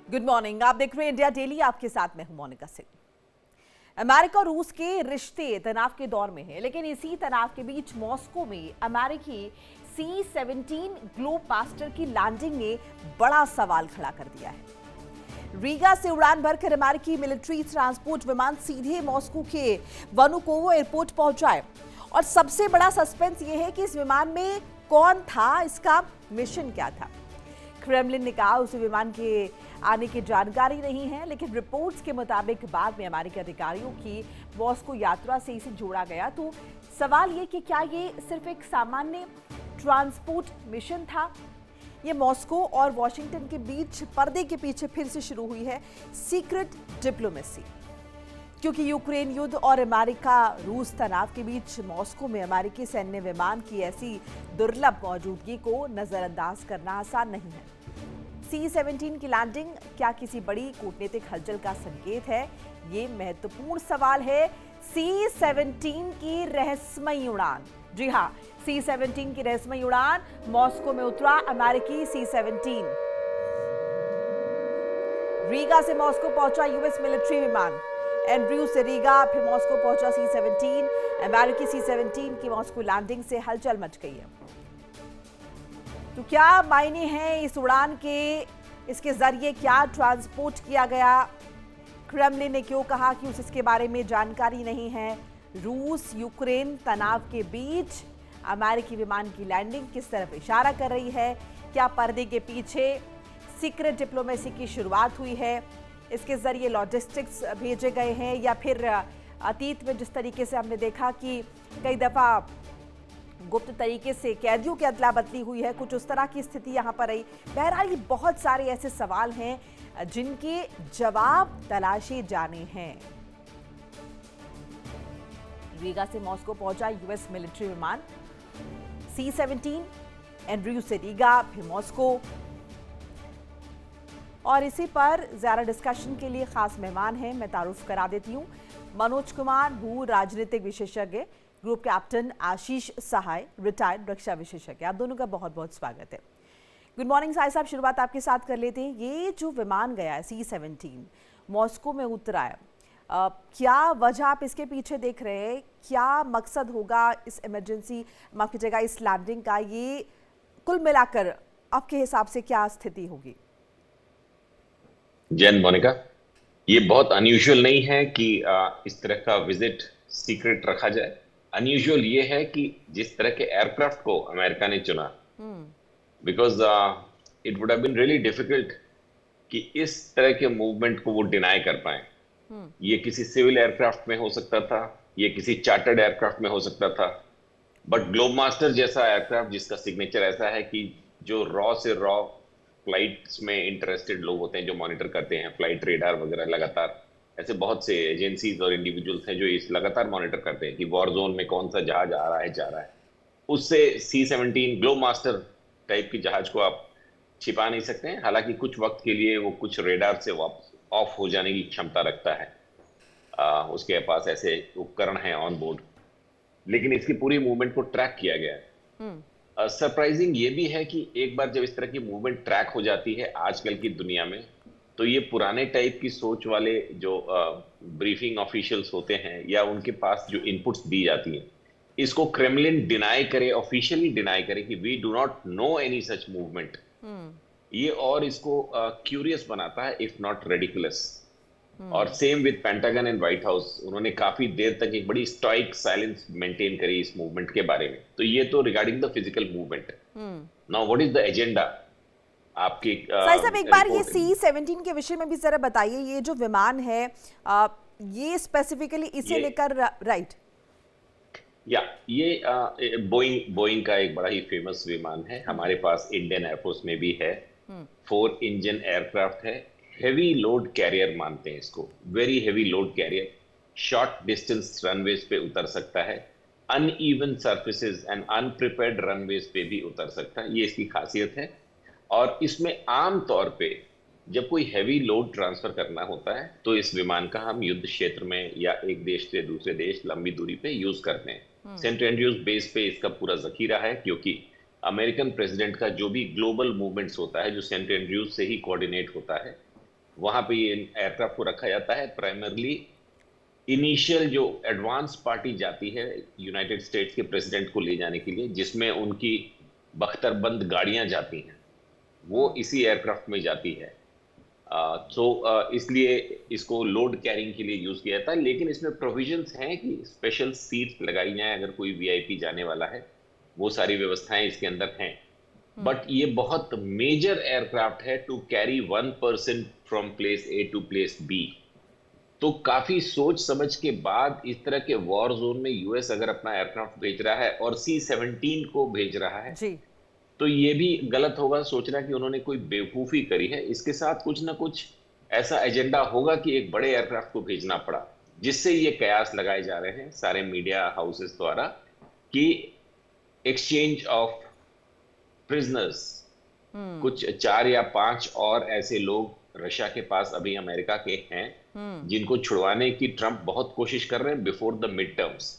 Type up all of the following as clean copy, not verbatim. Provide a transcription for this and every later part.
Good morning. आप देख रहे हैं इंडिया डेली, आपके साथ मैं हूं मोनिका सिंह। अमेरिका और रूस के रिश्ते तनाव के दौर में है, लेकिन इसी तनाव के बीच मॉस्को में अमेरिकी C-17 ग्लोबमास्टर की लैंडिंग ने बड़ा सवाल खड़ा कर दिया है। रीगा से उड़ान भरकर अमेरिकी मिलिट्री ट्रांसपोर्ट विमान सीधे मॉस्को के वनुकोवो एयरपोर्ट पहुंचा और सबसे बड़ा सस्पेंस यह है कि इस विमान में कौन था, इसका मिशन क्या था। क्रेमलिन ने कहा उसे विमान के आने की जानकारी नहीं है, लेकिन रिपोर्ट्स के मुताबिक बाद में अमेरिकी अधिकारियों की मॉस्को यात्रा से इसे जोड़ा गया। तो सवाल ये कि क्या ये सिर्फ एक सामान्य ट्रांसपोर्ट मिशन था? ये मॉस्को और वॉशिंगटन के बीच पर्दे के पीछे फिर से शुरू हुई है सीक्रेट डिप्लोमेसी, क्योंकि यूक्रेन युद्ध और अमेरिका रूस तनाव के बीच मॉस्को में अमेरिकी सैन्य विमान की ऐसी दुर्लभ मौजूदगी को नजरअंदाज करना आसान नहीं है। C-17 की लैंडिंग क्या किसी बड़ी कूटनीतिक हलचल का संकेत है? ये महत्वपूर्ण सवाल है। C-17 की रहस्यमयी उड़ान, जी हाँ, C-17 की रहस्यमयी उड़ान। मॉस्को में उतरा अमेरिकी C-17। रीगा से मॉस्को पहुंचा यूएस मिलिट्री विमान। एंड्रयू से रीगा फिर मॉस्को पहुंचा C-17। अमेरिकी C-17 की मॉस्को लैंडिंग से हलचल मच गई है। तो क्या मायने हैं इस उड़ान के? इसके जरिए क्या ट्रांसपोर्ट किया गया? क्रेमलिन ने क्यों कहा कि उसे इसके बारे में जानकारी नहीं है? रूस यूक्रेन तनाव के बीच अमेरिकी विमान की लैंडिंग किस तरफ इशारा कर रही है? क्या पर्दे के पीछे सीक्रेट डिप्लोमेसी की शुरुआत हुई है? इसके जरिए लॉजिस्टिक्स भेजे गए हैं, या फिर अतीत में जिस तरीके से हमने देखा कि कई दफा गुप्त तरीके से कैदियों की अदला बदली हुई है, कुछ उस तरह की स्थिति यहां पर आई। बहरहाल ये बहुत सारे ऐसे सवाल हैं जिनके जवाब तलाशे जाने हैं। रीगा से मॉस्को पहुंचा यूएस मिलिट्री विमान C-17, एंड्रयू से रीगा फिर मॉस्को। और इसी पर ज्यादा डिस्कशन के लिए खास मेहमान हैं, मैं तारुफ करा देती हूं। मनोज कुमार, भू राजनीतिक विशेषज्ञ, ग्रुप कैप्टन आशीष सहाय, रिटायर्ड रक्षा विशेषज्ञ। आप दोनों का बहुत बहुत स्वागत है। गुड मॉर्निंग साहिब साहब, शुरुआत आपके साथ कर लेते हैं। ये जो विमान गया है C-17 मॉस्को में उतरा है, क्या वजह आप इसके पीछे देख रहे हैं? क्या मकसद होगा इस इमरजेंसी, माफ कीजिएगा, इस लैंडिंग का? ये कुल मिलाकर आपके हिसाब से क्या स्थिति होगी? जैन मोनिका, ये बहुत अनयूजुअल नहीं है कि इस तरह का विजिट सीक्रेट रखा जाए। अनयूजुअल ये है कि जिस तरह के एयरक्राफ्ट को अमेरिका ने चुना, because it would have been really difficult कि इस तरह के मूवमेंट को वो डिनाई कर पाए। ये किसी सिविल एयरक्राफ्ट में हो सकता था, ये किसी चार्टर्ड एयरक्राफ्ट में हो सकता था, बट ग्लोबमास्टर जैसा एयरक्राफ्ट जिसका सिग्नेचर ऐसा है कि जो रॉ से रॉ फ्लाइट्स में इंटरेस्टेड लोग होते हैं, जो मॉनिटर करते हैं फ्लाइट रेडार वगैरह, लगातार ऐसे बहुत से एजेंसीज और इंडिविजुअल्स हैं जो इस लगातार मॉनिटर करते हैं कि वॉर जोन में कौन सा जहाज आ रहा है, जा रहा है। उससे C-17 ग्लोबमास्टर टाइप की जहाज को आप छिपा नहीं सकते हैं। हालांकि कुछ वक्त के लिए वो कुछ रेडार से ऑफ हो जाने की क्षमता रखता है, उसके पास ऐसे उपकरण हैं ऑन बोर्ड, लेकिन इसकी पूरी मूवमेंट को ट्रैक किया गया है। सरप्राइजिंग ये भी है कि एक बार जब इस तरह की मूवमेंट ट्रैक हो जाती है आजकल की दुनिया में, तो ये पुराने टाइप की सोच वाले जो ब्रीफिंग ऑफिशियल्स होते हैं या उनके पास जो इनपुट्स दी जाती हैं, इसको क्रेमलिन डिनाई करे, ऑफिशियली डिनाई करे कि we do not know any such movement, ये और इसको क्यूरियस बनाता है, इफ नॉट रेडिकुलस। और same with Pentagon and White House, उन्होंने काफी देर तक एक बड़ी स्टॉइक साइलेंस मेंटेन करी इस मूवमेंट के बारे में। तो ये तो regarding the physical movement. Now what is the agenda आपकी? साहिब साहब, एक बार ये C-17 के विषय में भी जरा बताइए। ये जो विमान है, ये स्पेसिफिकली इसे लेकर, राइट? या ये बोइंग का एक बड़ा ही फेमस विमान है, हमारे पास इंडियन एयरफोर्स में भी है। 4 इंजन एयरक्राफ्ट है, हेवी लोड कैरियर मानते हैं इसको, very heavy load carrier. Short distance runways पे उतर सकता है, uneven surfaces and unprepared runways पे भी उतर सकता है, ये इसकी खासियत है। और इसमें आम तौर पे जब कोई हैवी लोड ट्रांसफर करना होता है तो इस विमान का हम युद्ध क्षेत्र में या एक देश से दूसरे देश लंबी दूरी पे यूज करते हैं। सेंट एंड्रयूज बेस पे इसका पूरा जखीरा है, क्योंकि अमेरिकन प्रेसिडेंट का जो भी ग्लोबल मूवमेंट्स होता है जो सेंट एंड्रयूज से ही कोऑर्डिनेट होता है, वहां पे ये एयरक्राफ्ट को रखा जाता है। प्राइमरली इनिशियल जो एडवांस पार्टी जाती है यूनाइटेड स्टेट्स के प्रेसिडेंट को ले जाने के लिए, जिसमें उनकी बख्तरबंद गाड़ियां जाती हैं, वो इसी एयरक्राफ्ट में जाती है। इसलिए इसको लोड कैरिंग के लिए यूज किया जाता है, लेकिन इसमें प्रोविजंस हैं कि स्पेशल सीट्स लगाई जाए अगर कोई वीआईपी जाने वाला है। वो सारी व्यवस्थाएं इसके अंदर हैं। बट ये बहुत मेजर एयरक्राफ्ट है to carry 1 person from place A to place B. तो काफी सोच समझ के बाद इस तरह के वॉर जोन में यूएस अगर अपना एयरक्राफ्ट भेज रहा है और C-17 को भेज रहा है, जी। तो ये भी गलत होगा सोचना कि उन्होंने कोई बेवकूफी करी है। इसके साथ कुछ ना कुछ ऐसा एजेंडा होगा कि एक बड़े एयरक्राफ्ट को भेजना पड़ा, जिससे ये कयास लगाए जा रहे हैं सारे मीडिया हाउसेस द्वारा कि एक्सचेंज ऑफ प्रिजनर्स। कुछ 4 या 5 और ऐसे लोग रशिया के पास अभी अमेरिका के हैं जिनको छुड़वाने की ट्रंप बहुत कोशिश कर रहे हैं बिफोर द मिड टर्म्स।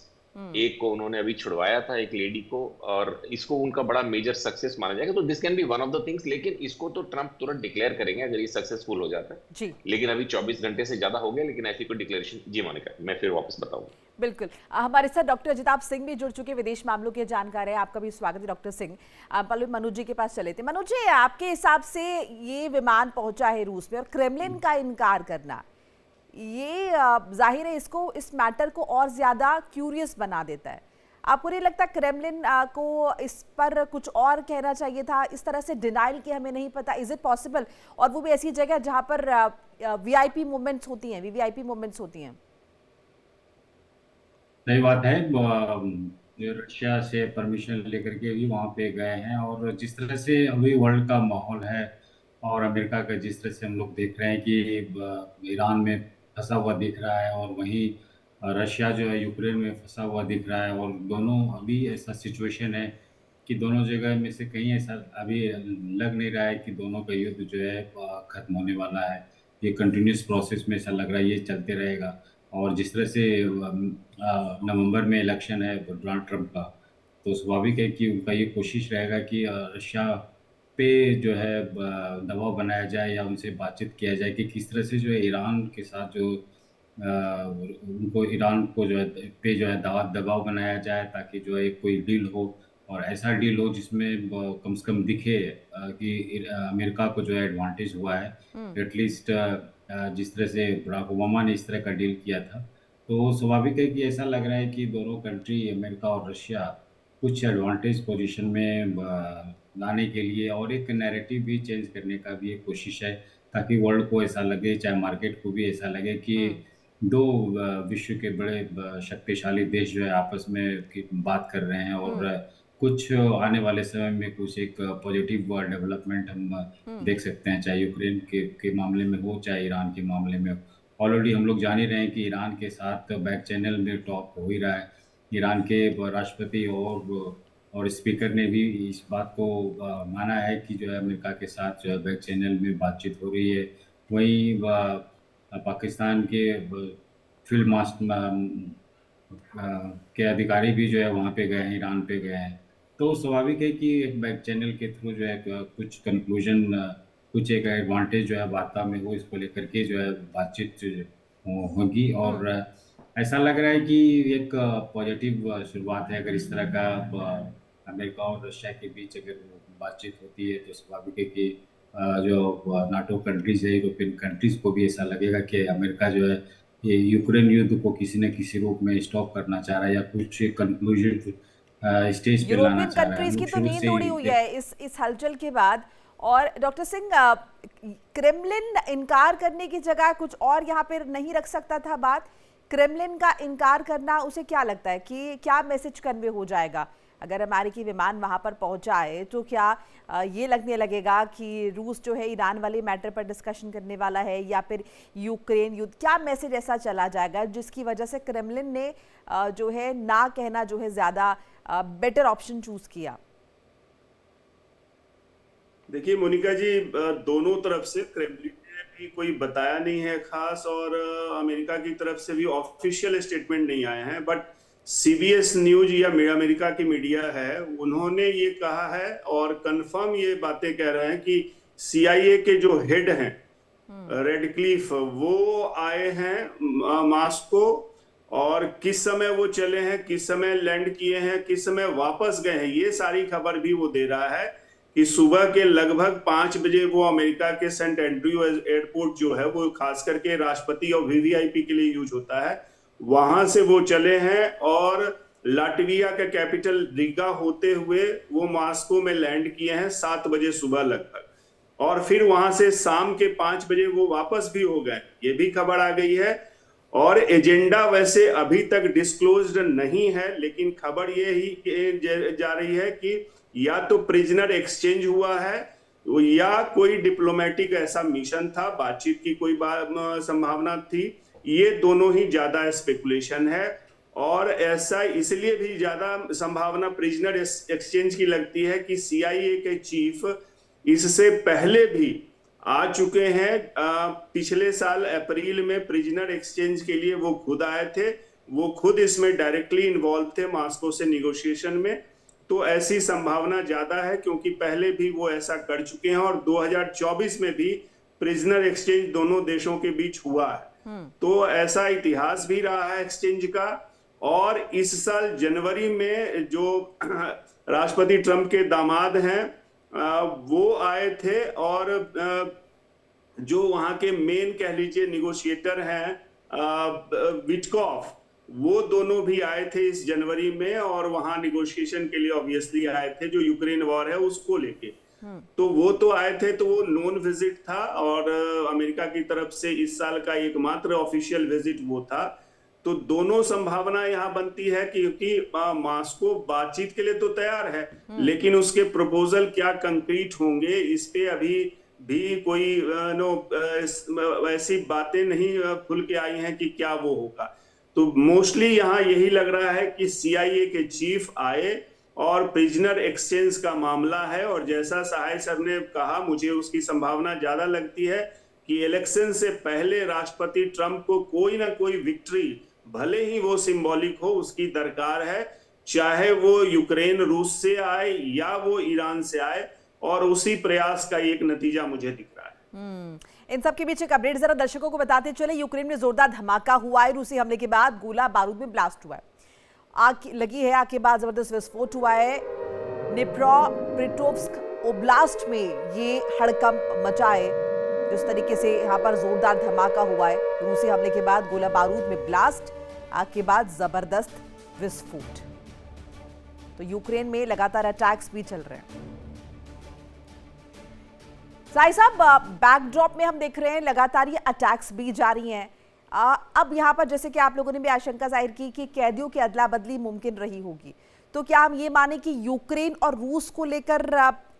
एक को उन्होंने अभी छुड़वाया था, एक लेडी को, और इसको उनका बड़ा मेजर सक्सेस माना जाएगा। तो this can be one of the things, लेकिन इसको तो ट्रंप तुरंत डिक्लेयर करेंगे अगर ये सक्सेसफुल हो जाता है जी। लेकिन अभी 24 घंटे से ज्यादा हो गया, लेकिन ऐसी कोई डिक्लेरेशन। जी मोनिका, मैं फिर वापस बताऊंगा। बिल्कुल। हमारे साथ डॉक्टर अजिताभ सिंह भी जुड़ चुके, विदेश मामलों के जानकार है। आपका भी स्वागत है डॉक्टर सिंह। पहले मनोज जी के पास चले थे। मनोज जी, आपके हिसाब से ये विमान पहुंचा है रूस में और क्रेमलिन का इनकार करना, ये जाहिर है इसको, इस मैटर को और ज्यादा क्यूरियस बना देता है। आपको नहीं लगता क्रेमलिन को इस पर कुछ और कहना चाहिए था, इस तरह से डिनाइल कि हमें नहीं पता? Is it possible? और वो भी ऐसी जगह जहां पर वीआईपी मूवमेंट्स होती हैं, वीवीआईपी मूवमेंट्स होती हैं। सही बात है। रशिया से परमिशन लेकर के भी वहाँ पे गए हैं, और जिस तरह से अभी वर्ल्ड का माहौल है और अमेरिका का जिस तरह से हम लोग देख रहे हैं कि ईरान में फंसा हुआ दिख रहा है, और वहीं रशिया जो है यूक्रेन में फंसा हुआ दिख रहा है, और दोनों अभी ऐसा सिचुएशन है कि दोनों जगह में से कहीं ऐसा अभी लग नहीं रहा है कि दोनों का युद्ध जो है खत्म होने वाला है। ये कंटिन्यूस प्रोसेस में ऐसा लग रहा है, ये चलते रहेगा। और जिस तरह से नवंबर में इलेक्शन है डोनाल्ड ट्रंप का, तो स्वाभाविक है कि उनका ये कोशिश रहेगा कि रशिया पे जो है दबाव बनाया जाए या उनसे बातचीत किया जाए कि किस तरह से जो है ईरान के साथ जो उनको ईरान को जो है पे जो है दबाव बनाया जाए, ताकि जो है कोई डील हो, और ऐसा डील हो जिसमें कम से कम दिखे कि अमेरिका को जो है एडवांटेज हुआ है। एटलीस्ट जिस तरह से बराक ओबामा ने इस तरह का डील किया था, तो स्वाभाविक है कि ऐसा लग रहा है कि दोनों कंट्री अमेरिका और रशिया कुछ एडवांटेज पोजीशन में लाने के लिए और एक नैरेटिव भी चेंज करने का भी एक कोशिश है, ताकि वर्ल्ड को ऐसा लगे, चाहे मार्केट को भी ऐसा लगे कि दो विश्व के बड़े शक्तिशाली देश जो है आपस में बात कर रहे हैं, और कुछ आने वाले समय में कुछ एक पॉजिटिव डेवलपमेंट हम देख सकते हैं, चाहे यूक्रेन के मामले में हो, चाहे ईरान के मामले में हो। ऑलरेडी हम लोग जान ही रहे हैं कि ईरान के साथ बैक चैनल में टॉक हो ही रहा है। ईरान के राष्ट्रपति और स्पीकर ने भी इस बात को माना है कि जो है अमेरिका के साथ जो है बैक चैनल में बातचीत हो रही है। वहीं पाकिस्तान के फील्ड मास्टर के अधिकारी भी जो है वहाँ पे गए हैं, ईरान पे गए हैं। तो स्वाभाविक है कि एक बैक चैनल के थ्रू जो है कुछ कंक्लूजन, कुछ एक एडवांटेज जो है वार्ता में हो, इसको लेकर के जो है बातचीत होगी। और ऐसा लग रहा है कि एक पॉजिटिव शुरुआत है। अगर इस तरह का अमेरिका और रशिया के बीच अगर बातचीत होती है, तो स्वाभाविक है कि जो नाटो कंट्रीज है, यूरोपियन कंट्रीज को भी ऐसा लगेगा कि अमेरिका जो है ये यूक्रेन युद्ध को किसी न किसी रूप में स्टॉप करना चाह रहा है, या कुछ कंक्लूजन स्टेज पे लाना चाह रहा है। यूरोपियन कंट्रीज की तो नींद उड़ी हुई है इस हलचल के बाद। और डॉक्टर सिंह, क्रेमलिन इनकार करने की जगह कुछ और यहाँ पर नहीं रख सकता था बात? क्रेमलिन का इनकार करना, उसे क्या लगता है कि क्या मैसेज कन्वे हो जाएगा अगर अमेरिकी विमान वहां पर पहुंचा है? तो क्या ये लगने लगेगा कि रूस जो है ईरान वाले मैटर पर डिस्कशन करने वाला है, या फिर यूक्रेन युद्ध? क्या मैसेज ऐसा चला जाएगा जिसकी वजह से क्रेमलिन ने जो है ना कहना जो है ज्यादा बेटर ऑप्शन चूज किया? देखिए मोनिका जी, दोनों तरफ से क्रेमलिन ने भी कोई बताया नहीं है खास, और अमेरिका की तरफ से भी ऑफिशियल स्टेटमेंट नहीं आया है। बट CBS न्यूज या अमेरिका की मीडिया है, उन्होंने ये कहा है और कंफर्म ये बातें कह रहे हैं कि CIA के जो हेड हैं रेडक्लिफ, वो आए हैं मॉस्को, और किस समय वो चले हैं, किस समय लैंड किए हैं, किस समय वापस गए हैं, ये सारी खबर भी वो दे रहा है कि सुबह के लगभग 5 बजे वो अमेरिका के सेंट एंड्रयू एयरपोर्ट जो है, वो खास करके राष्ट्रपति और वीवीआईपी के लिए यूज होता है, वहां से वो चले हैं और लाटविया का कैपिटल रिगा होते हुए वो मॉस्को में लैंड किए हैं 7 बजे सुबह लगभग, और फिर वहां से शाम के 5 बजे वो वापस भी हो गए, ये भी खबर आ गई है। और एजेंडा वैसे अभी तक डिस्क्लोज्ड नहीं है, लेकिन खबर ये ही जा रही है कि या तो प्रिजनर एक्सचेंज हुआ है या कोई डिप्लोमेटिक ऐसा मिशन था, बातचीत की कोई संभावना थी, ये दोनों ही ज्यादा स्पेकुलेशन है। और ऐसा इसलिए भी ज्यादा संभावना प्रिजनर एक्सचेंज की लगती है कि सीआईए के चीफ इससे पहले भी आ चुके हैं, पिछले साल अप्रैल में प्रिजनर एक्सचेंज के लिए वो खुद आए थे, वो खुद इसमें डायरेक्टली इन्वॉल्व थे मॉस्को से निगोशिएशन में, तो ऐसी संभावना ज्यादा है क्योंकि पहले भी वो ऐसा कर चुके हैं और 2024 में भी प्रिजनर एक्सचेंज दोनों देशों के बीच हुआ है। तो ऐसा इतिहास भी रहा है एक्सचेंज का। और इस साल जनवरी में जो राष्ट्रपति ट्रंप के दामाद हैं वो आए थे, और जो वहां के मेन कह लीजिए निगोशिएटर हैं विटकॉफ, वो दोनों भी आए थे इस जनवरी में, और वहां निगोशिएशन के लिए ऑब्वियसली आए थे जो यूक्रेन वॉर है उसको लेके। तो वो तो आए थे, तो वो नॉन विजिट था, और अमेरिका की तरफ से इस साल का एकमात्र ऑफिशियल विजिट वो था। तो दोनों संभावना यहाँ बनती है क्योंकि मॉस्को बातचीत के लिए तो तैयार है, लेकिन उसके प्रपोजल क्या कंक्रीट होंगे इस पे अभी भी कोई ऐसी बातें नहीं खुल के आई हैं कि क्या वो होगा। तो मोस्टली यहाँ यही लग रहा है कि सीआईए के चीफ आए और प्रिजनर एक्सचेंज का मामला है, और जैसा सहाय सर ने कहा, मुझे उसकी संभावना ज्यादा लगती है कि इलेक्शन से पहले राष्ट्रपति ट्रंप को कोई ना कोई विक्ट्री, भले ही वो सिंबॉलिक हो, उसकी दरकार है, चाहे वो यूक्रेन रूस से आए या वो ईरान से आए, और उसी प्रयास का एक नतीजा मुझे दिख रहा है। इन सब के बीच एक अपडेट जरा दर्शकों को बताते चले। यूक्रेन में जोरदार धमाका हुआ है, रूसी हमले के बाद गोला बारूद में ब्लास्ट हुआ है, आग लगी है, आग के बाद जबरदस्त विस्फोट हुआ है। निप्रोपेट्रोव्स्क ओब्लास्ट में ये हड़कंप मचा है, जिस तरीके से यहाँ पर जोरदार धमाका हुआ है, रूसी हमले के बाद गोला बारूद में ब्लास्ट, आग के बाद जबरदस्त विस्फोट। तो यूक्रेन में लगातार अटैक्स भी चल रहे हैं। साई साहब, बैकड्रॉप में हम देख रहे हैं लगातार ये अटैक्स भी जारी हैं। अब यहाँ पर जैसे कि आप लोगों ने भी आशंका जाहिर की कि कैदियों की अदला बदली मुमकिन रही होगी, तो क्या हम ये माने कि यूक्रेन और रूस को लेकर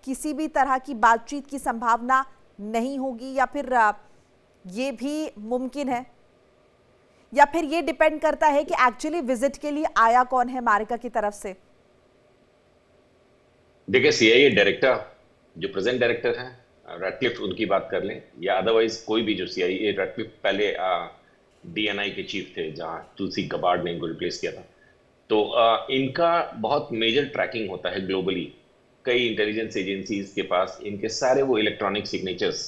किसी भी तरह की बातचीत की संभावना नहीं होगी, या फिर ये भी मुमकिन है, या फिर ये डिपेंड करता है कि एक्चुअली विजिट के लिए आया कौन है अमेरिका की तरफ से? देखिए, सीआईए डायरेक्टर जो प्रेजेंट डायरेक्टर हैं रैटक्लिफ, उनकी बात कर लें, या अदरवाइज कोई भी जो सीआईए, रैटक्लिफ पहले डीएनआई के चीफ थे जहां तुलसी गबार्ड ने इनको रिप्लेस किया था। तो इनका बहुत मेजर ट्रैकिंग होता है ग्लोबली, कई इंटेलिजेंस एजेंसीज के पास इनके सारे वो इलेक्ट्रॉनिक सिग्नेचर्स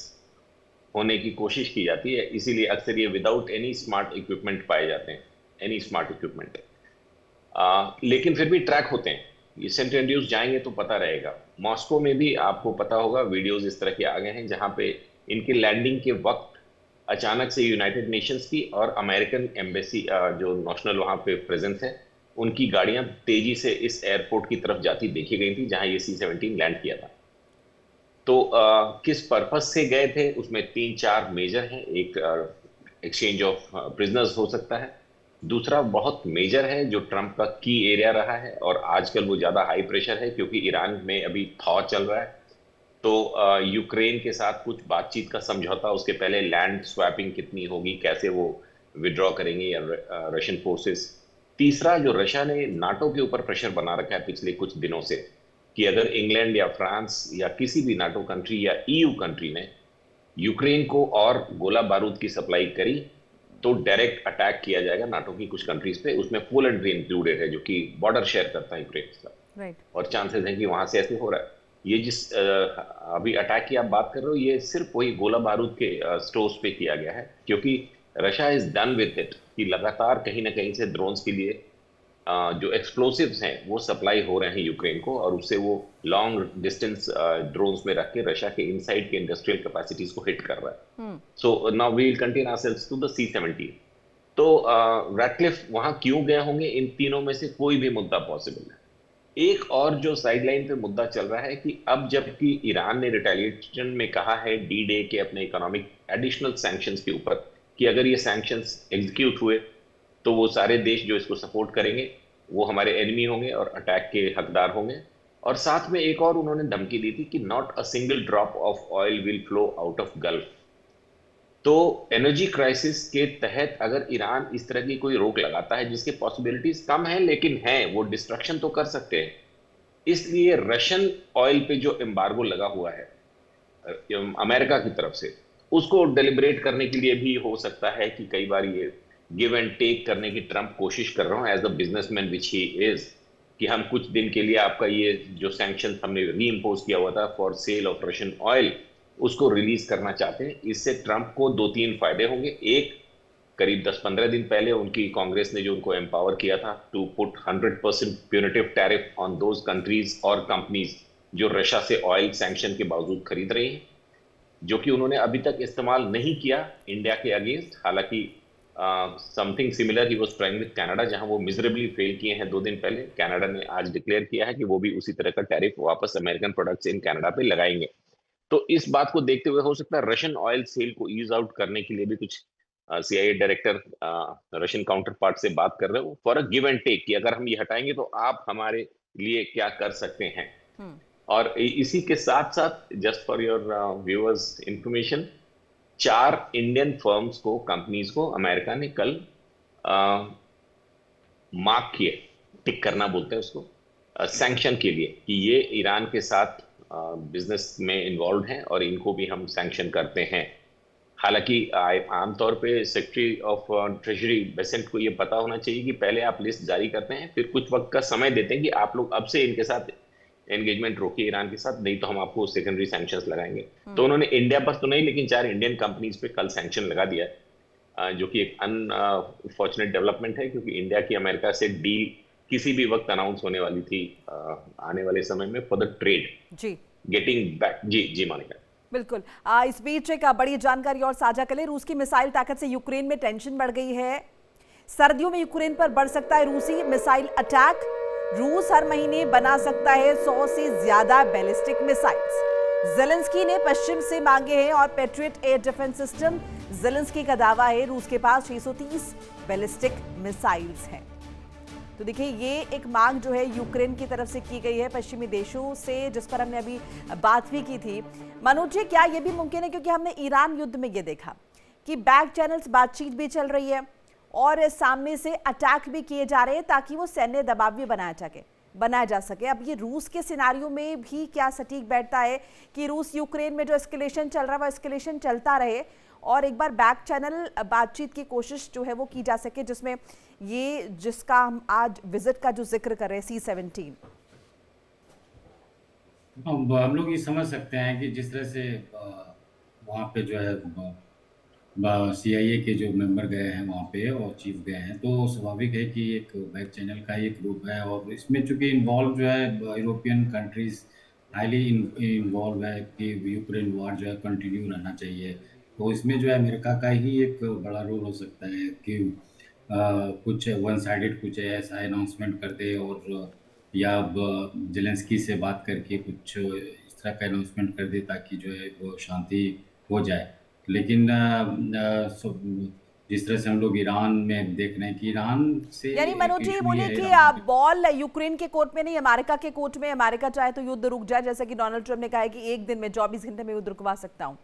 होने की कोशिश की जाती है, इसीलिए अक्सर ये विदाउट एनी स्मार्ट इक्विपमेंट पाए जाते हैं, एनी स्मार्ट इक्विपमेंट। लेकिन फिर भी ट्रैक होते हैं, ये सेंट एंड्रयूज जाएंगे तो पता रहेगा। मॉस्को में भी आपको पता होगा वीडियोस इस तरह के आ गए हैं जहां पे इनकी लैंडिंग के वक्त अचानक से यूनाइटेड नेशंस की और अमेरिकन एम्बेसी जो नेशनल वहां पे प्रेजेंस है, उनकी गाड़ियां तेजी से इस एयरपोर्ट की तरफ जाती देखी गई थी जहां ये C-17 लैंड किया था। तो किस पर्पस से गए थे उसमें 3-4 मेजर हैं। एक एक्सचेंज ऑफ प्रिजनर्स हो सकता है, दूसरा बहुत मेजर है जो ट्रंप का की एरिया रहा है और आजकल वो ज़्यादा हाई प्रेशर है क्योंकि ईरान में अभी थॉ चल रहा है, तो यूक्रेन के साथ कुछ बातचीत का समझौता, उसके पहले लैंड स्वैपिंग कितनी होगी, कैसे वो विड्रॉ करेंगे या रशियन फोर्सेस। तीसरा, जो रशिया ने नाटो के ऊपर प्रेशर बना रखा है पिछले कुछ दिनों से कि अगर इंग्लैंड या फ्रांस या किसी भी नाटो कंट्री या EU कंट्री ने यूक्रेन को और गोला बारूद की सप्लाई करी तो डायरेक्ट अटैक किया जाएगा नाटो की कुछ कंट्रीज पे, उसमें पोलैंड भी इंक्लूडेड है जो कि बॉर्डर शेयर करता है यूक्रेन के साथ, और चांसेस हैं कि वहां से ऐसे हो रहा है। ये जिस अभी अटैक की आप बात कर रहे हो, ये सिर्फ वही गोला बारूद के स्टोर्स पे किया गया है, क्योंकि Russia is done with it कि लगातार कहीं ना कहीं से ड्रोन्स के लिए जो एक्सप्लोसिव्स हैं वो सप्लाई हो रहे हैं यूक्रेन को, और उससे वो लॉन्ग डिस्टेंस ड्रोन्स में रख के रशिया के इनसाइड के इंडस्ट्रियल कैपेसिटीज को हिट कर रहा है। So now we will contain ourselves to the C-17। तो रैटक्लिफ वहां क्यों गए होंगे, इन तीनों में से कोई भी मुद्दा पॉसिबल है। एक और जो साइडलाइन पे मुद्दा चल रहा है कि अब जबकि ईरान ने रिटेलिएशन में कहा है D-Day के अपने इकोनॉमिक एडिशनल सैंक्शंस के ऊपर कि अगर ये सैंक्शंस एग्जीक्यूट हुए तो वो सारे देश जो इसको सपोर्ट करेंगे वो हमारे एनिमी होंगे और अटैक के हकदार होंगे। और साथ में एक और उन्होंने धमकी दी थी कि not a single drop of oil will flow out of gulf. तो एनर्जी क्राइसिस के तहत अगर ईरान इस तरह की कोई रोक लगाता है, जिसके पॉसिबिलिटीज कम है लेकिन है, वो डिस्ट्रक्शन तो कर सकते हैं, इसलिए रशियन ऑयल पे जो एम्बार्गो लगा हुआ है अमेरिका की तरफ से, उसको डेलिब्रेट करने के लिए भी हो सकता है कि कई बार ये गिव एंड टेक करने की ट्रंप कोशिश कर रहा हूं as a businessman which he is, कि हम कुछ दिन के लिए आपका ये जो सैंक्शन हमने री इम्पोज किया हुआ था for sale of Russian oil, उसको रिलीज करना चाहते हैं। इससे ट्रंप को 2-3 फायदे होंगे। एक, करीब 10-15 दिन पहले उनकी कांग्रेस ने जो उनको एम्पावर किया था to put 100% punitive tariff on those countries और कंपनीज जो रशिया से ऑयल सैंक्शन के बावजूद खरीद रही हैं, जो कि उन्होंने अभी तक इस्तेमाल नहीं किया इंडिया के अगेंस्ट। हालांकि something similar he was trying with Canada, जहां वो मिजरेबली फेल किए हैं 2 दिन पहले। कनाडा ने आज डिक्लेयर किया है कि वो भी उसी तरह का टैरिफ वापस अमेरिकन प्रोडक्ट्स इन कनाडा पे लगाएंगे। तो इस बात को देखते हुए हो सकता है रशियन ऑयल सेल को ईज आउट करने के लिए भी कुछ CIA director Russian counterpart से बात कर रहे हो for a give and take, कि अगर हम ये हटाएंगे तो आप हमारे लिए क्या कर सकते हैं। और इसी के साथ साथ just for your viewers information, 4 Indian firms को, कंपनीज को अमेरिका ने कल मार्क किए, टिक करना बोलते हैं उसको, सैंक्शन के लिए, कि ये ईरान के साथ बिजनेस में इन्वॉल्व हैं और इनको भी हम सैंक्शन करते हैं। हालांकि आमतौर पे सेक्रेटरी ऑफ ट्रेजरी बेसेंट को ये पता होना चाहिए कि पहले आप लिस्ट जारी करते हैं, फिर कुछ वक्त का समय देते हैं कि आप लोग अब से इनके साथ एंगेजमेंट रोकिए ईरान के साथ, नहीं तो हम आपको सेकेंडरी सैंक्शंस लगाएंगे। तो उन्होंने इंडिया पर तो नहीं, लेकिन 4 इंडियन कंपनीज पे कल सैंक्शन लगा दिया है, जो कि एक अनफॉर्चुनेट डेवलपमेंट है, क्योंकि इंडिया की अमेरिका से डील किसी भी वक्त अनाउंस होने वाली थी आने वाले समय में फॉर द ट्रेड जी गेटिंग बैक। जी मोनिका, बिल्कुल। इस बीच एक बड़ी जानकारी और साझा करें। रूस की मिसाइल ताकत से यूक्रेन में टेंशन बढ़ गई है। सर्दियों में यूक्रेन पर बढ़ सकता है रूसी मिसाइल अटैक। रूस हर महीने बना सकता है 100 से ज्यादा बैलिस्टिक मिसाइल्स। जेलेंस्की ने पश्चिम से मांगे हैं और patriot air defence system. Zelensky का दावा है रूस के पास 630 बैलिस्टिक मिसाइल्स हैं। तो देखिए, ये एक मांग जो है यूक्रेन की तरफ से की गई है पश्चिमी देशों से, जिस पर हमने अभी बात भी की थी। मनोज जी, क्या ये भी मुमकिन है, क्योंकि हमने ईरान युद्ध में ये देखा कि बैक चैनल्स बातचीत भी चल रही है और सामने से अटैक भी किए जा रहे हैं ताकि वो सैन्य दबाव भी बनाया जा सके। अब ये रूस के सिनारियो में भी क्या सटीक बैठता है कि रूस यूक्रेन में जो एस्केलेशन चल रहा है वो एस्केलेशन चलता रहे और एक बार बैक चैनल बातचीत की कोशिश जो है वो की जा सके, जिसमें ये जिसका हम आज विजिट का जो जिक्र कर रहे हैं C-17। हम लोग ये समझ सकते हैं कि जिस तरह से वहाँ पे जो है CIA के जो मेंबर गए हैं वहाँ पे और चीफ गए हैं, तो स्वाभाविक है कि एक बैक चैनल का एक रूप है और इसमें चूंकि इन्वॉल्व जो है यूरोपियन कंट्रीज हाईली इन्वॉल्व है कि यूक्रेन वॉर जो है कंटिन्यू रहना चाहिए। तो इसमें जो है अमेरिका का ही एक बड़ा रोल हो सकता है कि कुछ वन साइडेड कुछ ऐसा अनाउंसमेंट कर दे और या जेलेंस्की से बात करके कुछ इस तरह का अनाउंसमेंट कर दे ताकि जो है वो शांति हो जाए। लेकिन जिस तरह से हम लोग ईरान में देख रहे हैं कि ईरान से, यानी मनोज जी बोले कि बॉल यूक्रेन के कोर्ट में नहीं, अमेरिका के कोर्ट में। अमेरिका चाहे तो युद्ध रुक जाए, जैसा कि डोनाल्ड ट्रंप ने कहा है कि 1 दिन में 24 घंटे में युद्ध रुकवा सकता हूं।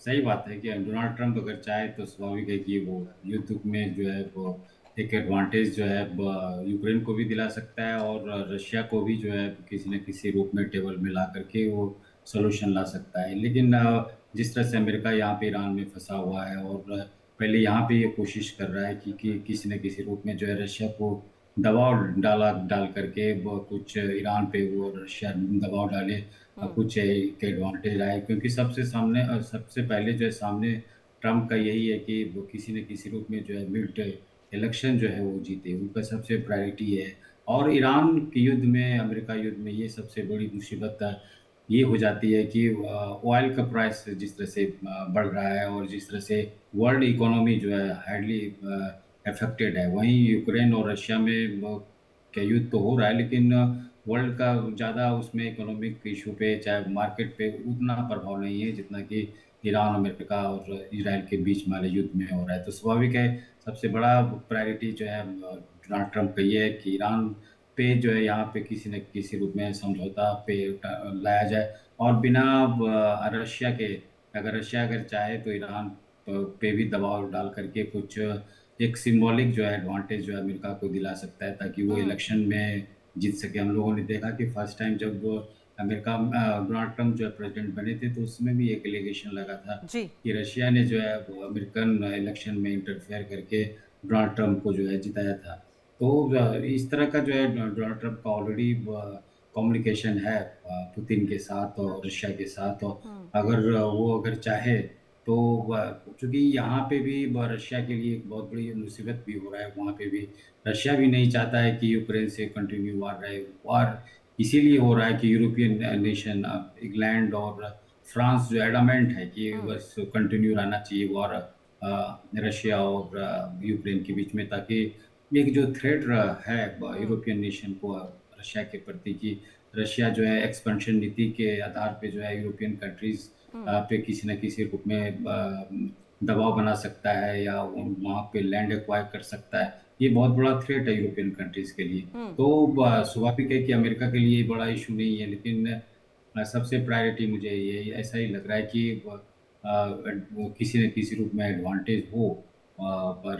सही बात है कि डोनाल्ड ट्रंप अगर चाहे तो स्वाभाविक है कि वो युद्ध में जो है वो एक एडवांटेज जो है यूक्रेन को भी दिला सकता है और रशिया को भी जो है किसी न किसी रूप में टेबल में ला करके वो सोल्यूशन ला सकता है। लेकिन जिस तरह से अमेरिका यहाँ पे ईरान में फंसा हुआ है और पहले यहाँ पे ये कोशिश कर रहा है कि किसी न किसी रूप में जो है रशिया को डाल करके वो कुछ ईरान पे वो रशिया दबाव डाले, कुछ एक एडवांटेज आए, क्योंकि सबसे पहले जो है सामने ट्रम्प का यही है कि वो किसी न किसी रूप में जो है मिड इलेक्शन जो है वो जीते, उनका सबसे प्रायोरिटी है। और ईरान के युद्ध में, अमेरिका युद्ध में ये सबसे बड़ी मुसीबत ये हो जाती है कि ऑयल का प्राइस जिस तरह से बढ़ रहा है और जिस तरह से वर्ल्ड इकोनॉमी जो है हार्डली अफेक्टेड है। वहीं यूक्रेन और रशिया में का युद्ध तो हो रहा है, लेकिन वर्ल्ड का ज़्यादा उसमें इकोनॉमिक इशू पे चाहे मार्केट पे उतना प्रभाव नहीं है जितना कि ईरान, अमेरिका और इसराइल के बीच वाले युद्ध में हो रहा है। तो स्वाभाविक है सबसे बड़ा प्रायोरिटी जो है डोनाल्ड ट्रंप का ये है कि ईरान पे जो है यहाँ पे किसी न किसी रूप में समझौता पे लाया जाए, और बिना रशिया के, अगर चाहे तो ईरान पे भी दबाव डाल करके कुछ एक सिंबॉलिक जो है एडवांटेज जो है अमेरिका को दिला सकता है, ताकि वो इलेक्शन में जीत सके। हम लोगों ने देखा कि फर्स्ट टाइम जब अमेरिका डोनाल्ड ट्रंप जो है प्रेसिडेंट बने थे, तो उसमें भी एक एलिगेशन लगा था जी। कि रशिया ने जो है वो अमेरिकन इलेक्शन में इंटरफेयर करके डोनाल्ड ट्रंप को जो है जिताया था। तो इस तरह का जो है डोनाल्ड ट्रंप का ऑलरेडी कम्युनिकेशन है पुतिन के साथ और रशिया के साथ, और अगर चाहे तो चूंकि यहाँ पे भी रशिया के लिए एक बहुत बड़ी मुसीबत भी हो रहा है, वहाँ पे भी रशिया भी नहीं चाहता है कि यूक्रेन से कंटिन्यू वार रहे। वार इसीलिए हो रहा है कि यूरोपियन नेशन इंग्लैंड और फ्रांस जो एडमेंट है कि बस कंटिन्यू रहना चाहिए वॉर रशिया और यूक्रेन के बीच में, ताकि एक जो थ्रेट है यूरोपियन नेशन को रशिया के प्रति कि रशिया जो है एक्सपेंशन नीति के आधार पे जो है यूरोपियन कंट्रीज पे किसी न किसी रूप में दबाव बना सकता है या वहाँ पे लैंड एक्वायर कर सकता है। ये बहुत बड़ा थ्रेट है यूरोपियन कंट्रीज के लिए। तो स्वाभाविक है कि अमेरिका के लिए बड़ा इशू नहीं है, लेकिन सबसे प्रायोरिटी मुझे ये ऐसा ही लग रहा है कि किसी न किसी रूप में एडवांटेज हो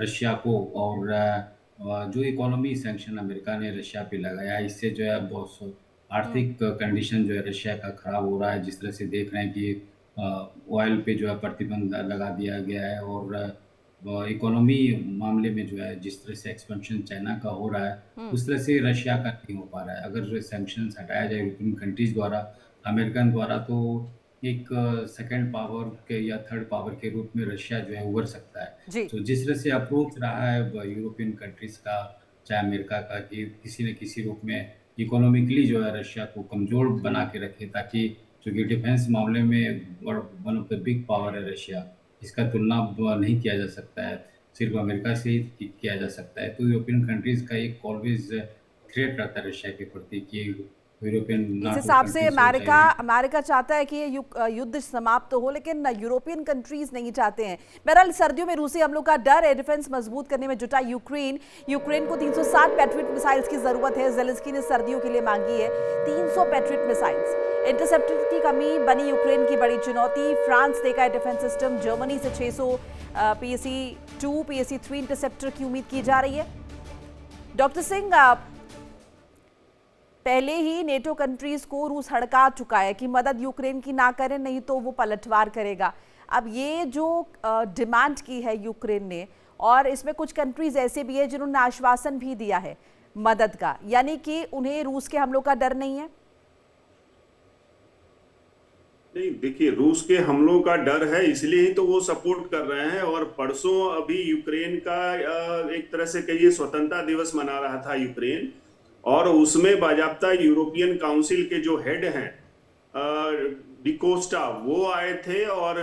रशिया को, और जो इकोनॉमी सैंक्शन अमेरिका ने रशिया पे लगाया इससे जो है बहुत आर्थिक कंडीशन जो है रशिया का खराब हो रहा है। जिस तरह से देख रहे हैं कि ऑयल पे जो है प्रतिबंध लगा दिया गया है, और इकोनॉमी मामले में जो है जिस तरह से एक्सपेंशन चाइना का हो रहा है उस तरह से रशिया का नहीं हो पा रहा है। अगर सैंक्शंस हटाया जाए यूरोपियन कंट्रीज द्वारा, अमेरिकन द्वारा, तो एक सेकंड पावर के या थर्ड पावर के रूप में रशिया जो है उभर सकता है। तो जिस तरह से अप्रोच रहा है यूरोपियन कंट्रीज का चाहे अमेरिका का कि किसी न किसी रूप में इकोनॉमिकली जो है रशिया को कमजोर बना के रखे, ताकि क्योंकि डिफेंस मामले में one of the big power है रशिया, इसका तुलना नहीं किया जा सकता है, सिर्फ अमेरिका से ही किया जा सकता है। तो यूरोपियन कंट्रीज का एक ऑलवेज थ्रेट रहता है रशिया के प्रति कि इस हिसाब से अमेरिका चाहता है कि ये युद्ध समाप्त हो, लेकिन यूरोपियन कंट्रीज नहीं चाहते हैं। बहरहाल सर्दियों में रूसी हमलों का डर है, डिफेंस मजबूत करने में जुटा यूक्रेन को 360 पैट्रियट मिसाइल्स की जरूरत है। जेलेंस्की ने सर्दियों के लिए मांगी है 300 पैट्रियट मिसाइल्स। इंटरसेप्टर की कमी बनी यूक्रेन की बड़ी चुनौती। फ्रांस देगा है डिफेंस सिस्टम, जर्मनी से 600 PSE-2 PSE-3 इंटरसेप्टर की उम्मीद की जा रही है। डॉक्टर सिंह, पहले ही नेटो कंट्रीज को रूस हड़का चुका है कि मदद यूक्रेन की ना करें, नहीं तो वो पलटवार करेगा। अब ये जो डिमांड की है यूक्रेन ने, और इसमें कुछ कंट्रीज ऐसे भी है जिन्होंने आश्वासन भी दिया है मदद का, यानी कि उन्हें रूस के हमलों का डर नहीं है। नहीं, देखिए, रूस के हमलों का डर है, इसलिए ही तो वो सपोर्ट कर रहे हैं। और परसों अभी यूक्रेन का एक तरह से कहिए स्वतंत्रता दिवस मना रहा था यूक्रेन, और उसमें बाजाप्ता यूरोपियन काउंसिल के जो हेड हैं डिकोस्टा, वो आए थे। और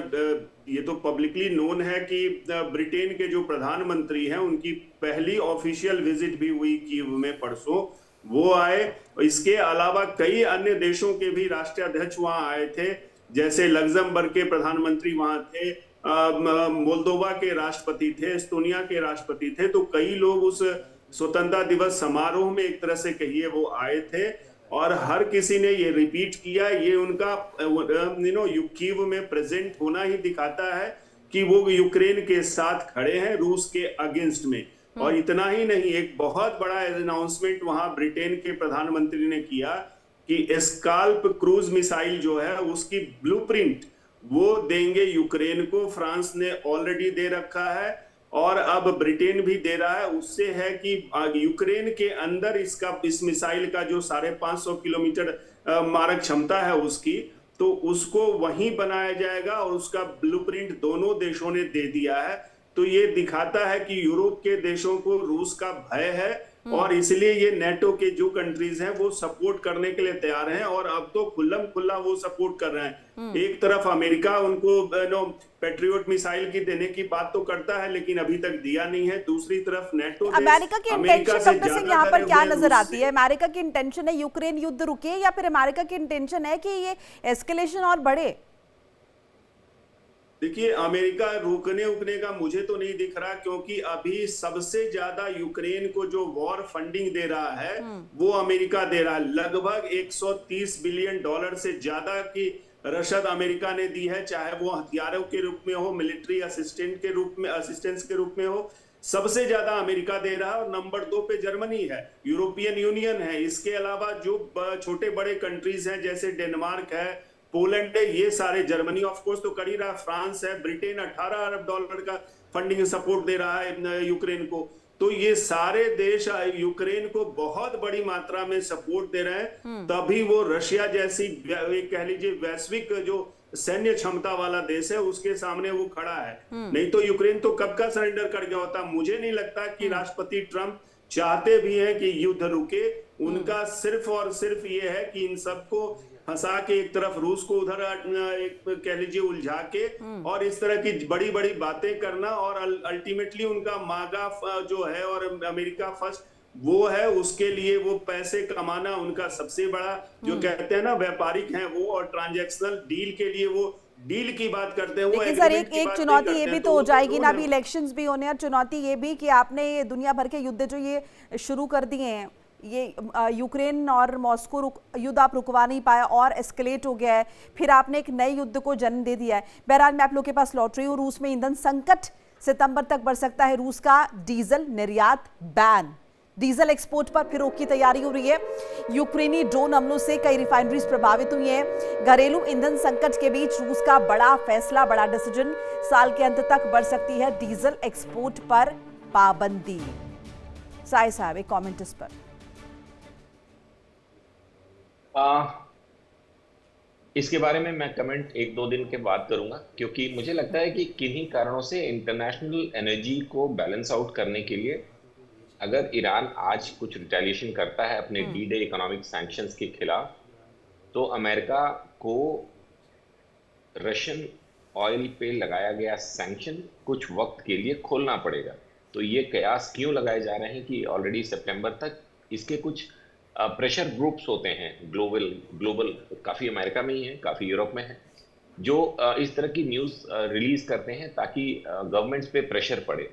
ये तो पब्लिकली नोन है कि ब्रिटेन के जो प्रधानमंत्री हैं उनकी पहली ऑफिशियल विजिट भी हुई कीव में परसों, वो आए। इसके अलावा कई अन्य देशों के भी राष्ट्रीय अध्यक्ष वहां आए थे, जैसे लग्जमबर्ग के प्रधानमंत्री वहां थे, मोल्दोवा के राष्ट्रपति थे, एस्टोनिया के राष्ट्रपति थे। तो कई लोग उस स्वतंत्रता दिवस समारोह में एक तरह से कहिए वो आए थे, और हर किसी ने ये रिपीट किया। ये उनका कीव में प्रेजेंट होना ही दिखाता है कि वो यूक्रेन के साथ खड़े हैं रूस के अगेंस्ट में। और इतना ही नहीं, एक बहुत बड़ा अनाउंसमेंट वहां ब्रिटेन के प्रधानमंत्री ने किया कि स्काल्प क्रूज मिसाइल जो है उसकी ब्लूप्रिंट वो देंगे यूक्रेन को। फ्रांस ने ऑलरेडी दे रखा है, और अब ब्रिटेन भी दे रहा है, उससे है कि यूक्रेन के अंदर इस मिसाइल का जो 550 किलोमीटर मारक क्षमता है उसकी, तो उसको वहीं बनाया जाएगा और उसका ब्लूप्रिंट दोनों देशों ने दे दिया है। तो ये दिखाता है कि यूरोप के देशों को रूस का भय है और इसलिए ये नेटो के जो कंट्रीज हैं वो सपोर्ट करने के लिए तैयार हैं और अब तो खुल्लम खुल्ला वो सपोर्ट कर रहे हैं। एक तरफ अमेरिका उनको पैट्रियोट मिसाइल की देने की बात तो करता है लेकिन अभी तक दिया नहीं है, दूसरी तरफ नेटो अमेरिका की इंटेंशन कपिल सिंह यहाँ पर क्या नजर आती है? अमेरिका की इंटेंशन है यूक्रेन युद्ध रुके या फिर अमेरिका की इंटेंशन है कि ये एस्केलेशन और बढ़े? देखिए, अमेरिका रुकने उकने का मुझे तो नहीं दिख रहा, क्योंकि अभी सबसे ज्यादा यूक्रेन को जो वॉर फंडिंग दे रहा है वो अमेरिका दे रहा है। लगभग 130 बिलियन डॉलर से ज्यादा की रसद अमेरिका ने दी है, चाहे वो हथियारों के रूप में हो, मिलिट्री असिस्टेंस के रूप में हो। सबसे ज्यादा अमेरिका दे रहा है और नंबर 2 पे जर्मनी है, यूरोपियन यूनियन है। इसके अलावा जो छोटे बड़े कंट्रीज हैं जैसे डेनमार्क है, पोलैंड है, ये सारे, जर्मनी ऑफ कोर्स तो कर ही रहा, फ्रांस है, ब्रिटेन 18 अरब डॉलर का फंडिंग सपोर्ट दे रहा है यूक्रेन को। तो ये सारे देश यूक्रेन को बहुत बड़ी मात्रा में सपोर्ट दे रहे हैं, तभी वो रशिया जैसी कह लीजिए वैश्विक जो सैन्य क्षमता वाला देश है उसके सामने वो खड़ा है। नहीं तो यूक्रेन तो कब का सरेंडर कर गया होता। मुझे नहीं लगता कि राष्ट्रपति ट्रंप चाहते भी हैं कि युद्ध रुके। उनका सिर्फ और सिर्फ ये है कि इन सबको फंसा के एक तरफ रूस को उधर कह लीजिए उलझा के और इस तरह की बड़ी बड़ी बातें करना, और अल्टीमेटली उनका मागा जो है और अमेरिका फर्स्ट वो है, उसके लिए वो पैसे कमाना उनका सबसे बड़ा जो कहते हैं ना व्यापारिक हैं वो, और ट्रांजैक्शनल डील के लिए वो डील की बात करते हैं। लेकिन सर एक चुनौती ये भी तो हो जाएगी ना, अभी इलेक्शंस भी होने, और चुनौती ये भी कि आपने ये दुनिया भर के युद्ध जो ये शुरू कर दिए हैं, ये यूक्रेन और मॉस्को युद्ध आप रुकवा नहीं पाया और एस्केलेट हो गया है, फिर आपने एक नए युद्ध को जन्म दे दिया है। बहरहाल मैं आप लोग के पास लौट रही हूँ। रूस में ईंधन संकट, सितंबर तक बढ़ सकता है रूस का डीजल निर्यात बैन। डीजल एक्सपोर्ट पर फिर रोक की तैयारी हो रही है। यूक्रेनी ड्रोन हमलों से कई रिफाइनरीज प्रभावित हुई हैं। घरेलू ईंधन संकट के बीच रूस का बड़ा फैसला, बड़ा डिसीजन, साल के अंत तक बढ़ सकती है डीजल एक्सपोर्ट पर पाबंदी। साय साहब एक कॉमेंट इस पर। इसके बारे में मैं कमेंट 1-2 दिन के बाद करूंगा, क्योंकि मुझे लगता है कि किन्हीं कारणों से इंटरनेशनल एनर्जी को बैलेंस आउट करने के लिए अगर ईरान आज कुछ रिटेलिएशन करता है अपने डी-डे इकोनॉमिक सैंक्शंस के खिलाफ, तो अमेरिका को रशियन ऑयल पे लगाया गया सैंक्शन कुछ वक्त के लिए खोलना पड़ेगा। तो ये कयास क्यों लगाए जा रहे हैं कि ऑलरेडी सितंबर तक इसके कुछ प्रेशर ग्रुप्स होते हैं, ग्लोबल काफ़ी अमेरिका में ही है, काफ़ी यूरोप में है, जो इस तरह की न्यूज़ रिलीज करते हैं ताकि गवर्नमेंट्स पे प्रेशर पड़े।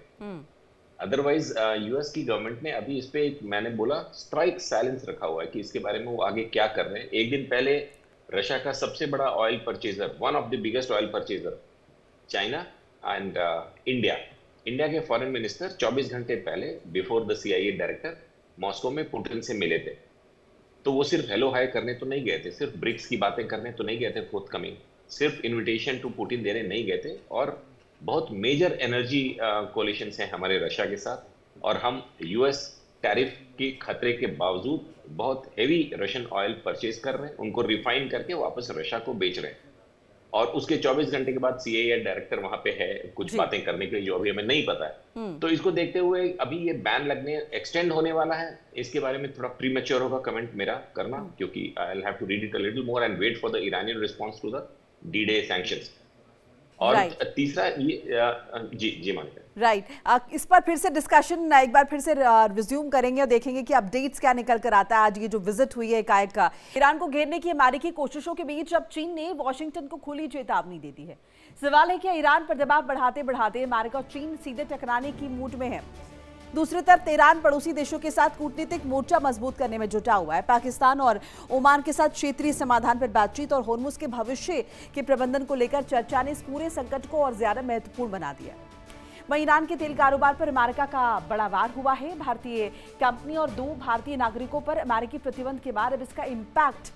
अदरवाइज यूएस की गवर्नमेंट ने अभी इस पे एक, मैंने बोला, स्ट्राइक साइलेंस रखा हुआ है कि इसके बारे में वो आगे क्या कर रहे हैं। एक दिन पहले रशिया का सबसे बड़ा oil purchaser, one of the biggest oil purchaser, China and India के फॉरेन मिनिस्टर 24 घंटे पहले before the CIA director Moscow में पुतिन से मिले थे। तो वो सिर्फ हेलो हाय करने तो नहीं गए थे, सिर्फ ब्रिक्स की बातें करने तो नहीं गए थे फोर्थ कमिंग, सिर्फ इनविटेशन टू पुतिन देने नहीं गए थे। और बहुत मेजर एनर्जी कोलिशन हैं हमारे रशिया के साथ, और हम यूएस टैरिफ के खतरे के बावजूद बहुत हेवी रशियन ऑयल परचेज कर रहे हैं, उनको रिफाइन करके वापस रशिया को बेच रहे हैं। और उसके 24 घंटे के बाद CIA डायरेक्टर वहां पे है कुछ बातें करने के लिए जो अभी हमें नहीं पता है। तो इसको देखते हुए अभी ये बैन लगने एक्सटेंड होने वाला है, इसके बारे में थोड़ा प्रीमेच्योर होगा कमेंट मेरा करना, क्योंकि I will have to read it a little more and wait for the Iranian response to the D-Day sanctions. और तीसरा ये जी मानते हैं राइट। इस पर फिर से डिस्कशन एक बार फिर से रिज्यूम करेंगे और देखेंगे कि अपडेट्स क्या निकल कर आता है। आज ये जो विजिट हुई है एकाएक का ईरान को घेरने की अमेरिकी कोशिशों के बीच अब चीन ने वॉशिंगटन को खुली चेतावनी दे दी है। सवाल है कि ईरान पर दबाव बढ़ाते बढ़ाते अमेरिका और चीन सीधे टकराने की मूड में है। दूसरी तरफ ईरान पड़ोसी देशों के साथ कूटनीतिक मोर्चा मजबूत करने में जुटा हुआ है। पाकिस्तान और ओमान के साथ क्षेत्रीय समाधान पर बातचीत और होर्मुज के भविष्य के प्रबंधन को लेकर चर्चा ने इस पूरे संकट को और ज्यादा महत्वपूर्ण बना दिया। वहीं ईरान के तेल कारोबार पर अमेरिका का बड़ा वार हुआ है। भारतीय कंपनी और 2 भारतीय नागरिकों पर अमेरिकी प्रतिबंध के बाद अब इसका इम्पैक्ट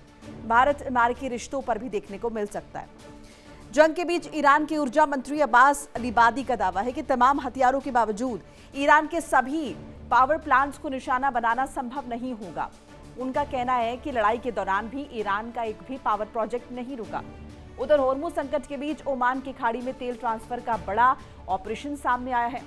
भारत अमेरिकी रिश्तों पर भी देखने को मिल सकता है। जंग के बीच ईरान के ऊर्जा मंत्री अब्बास अलीबादी का दावा है कि तमाम हथियारों के बावजूद ईरान के सभी पावर प्लांट्स को निशाना बनाना संभव नहीं होगा। उनका कहना है कि लड़ाई के दौरान भी ईरान का एक भी पावर प्रोजेक्ट नहीं रुका। उधर होर्मुज संकट के बीच ओमान की खाड़ी में तेल ट्रांसफर का बड़ा ऑपरेशन सामने आया है।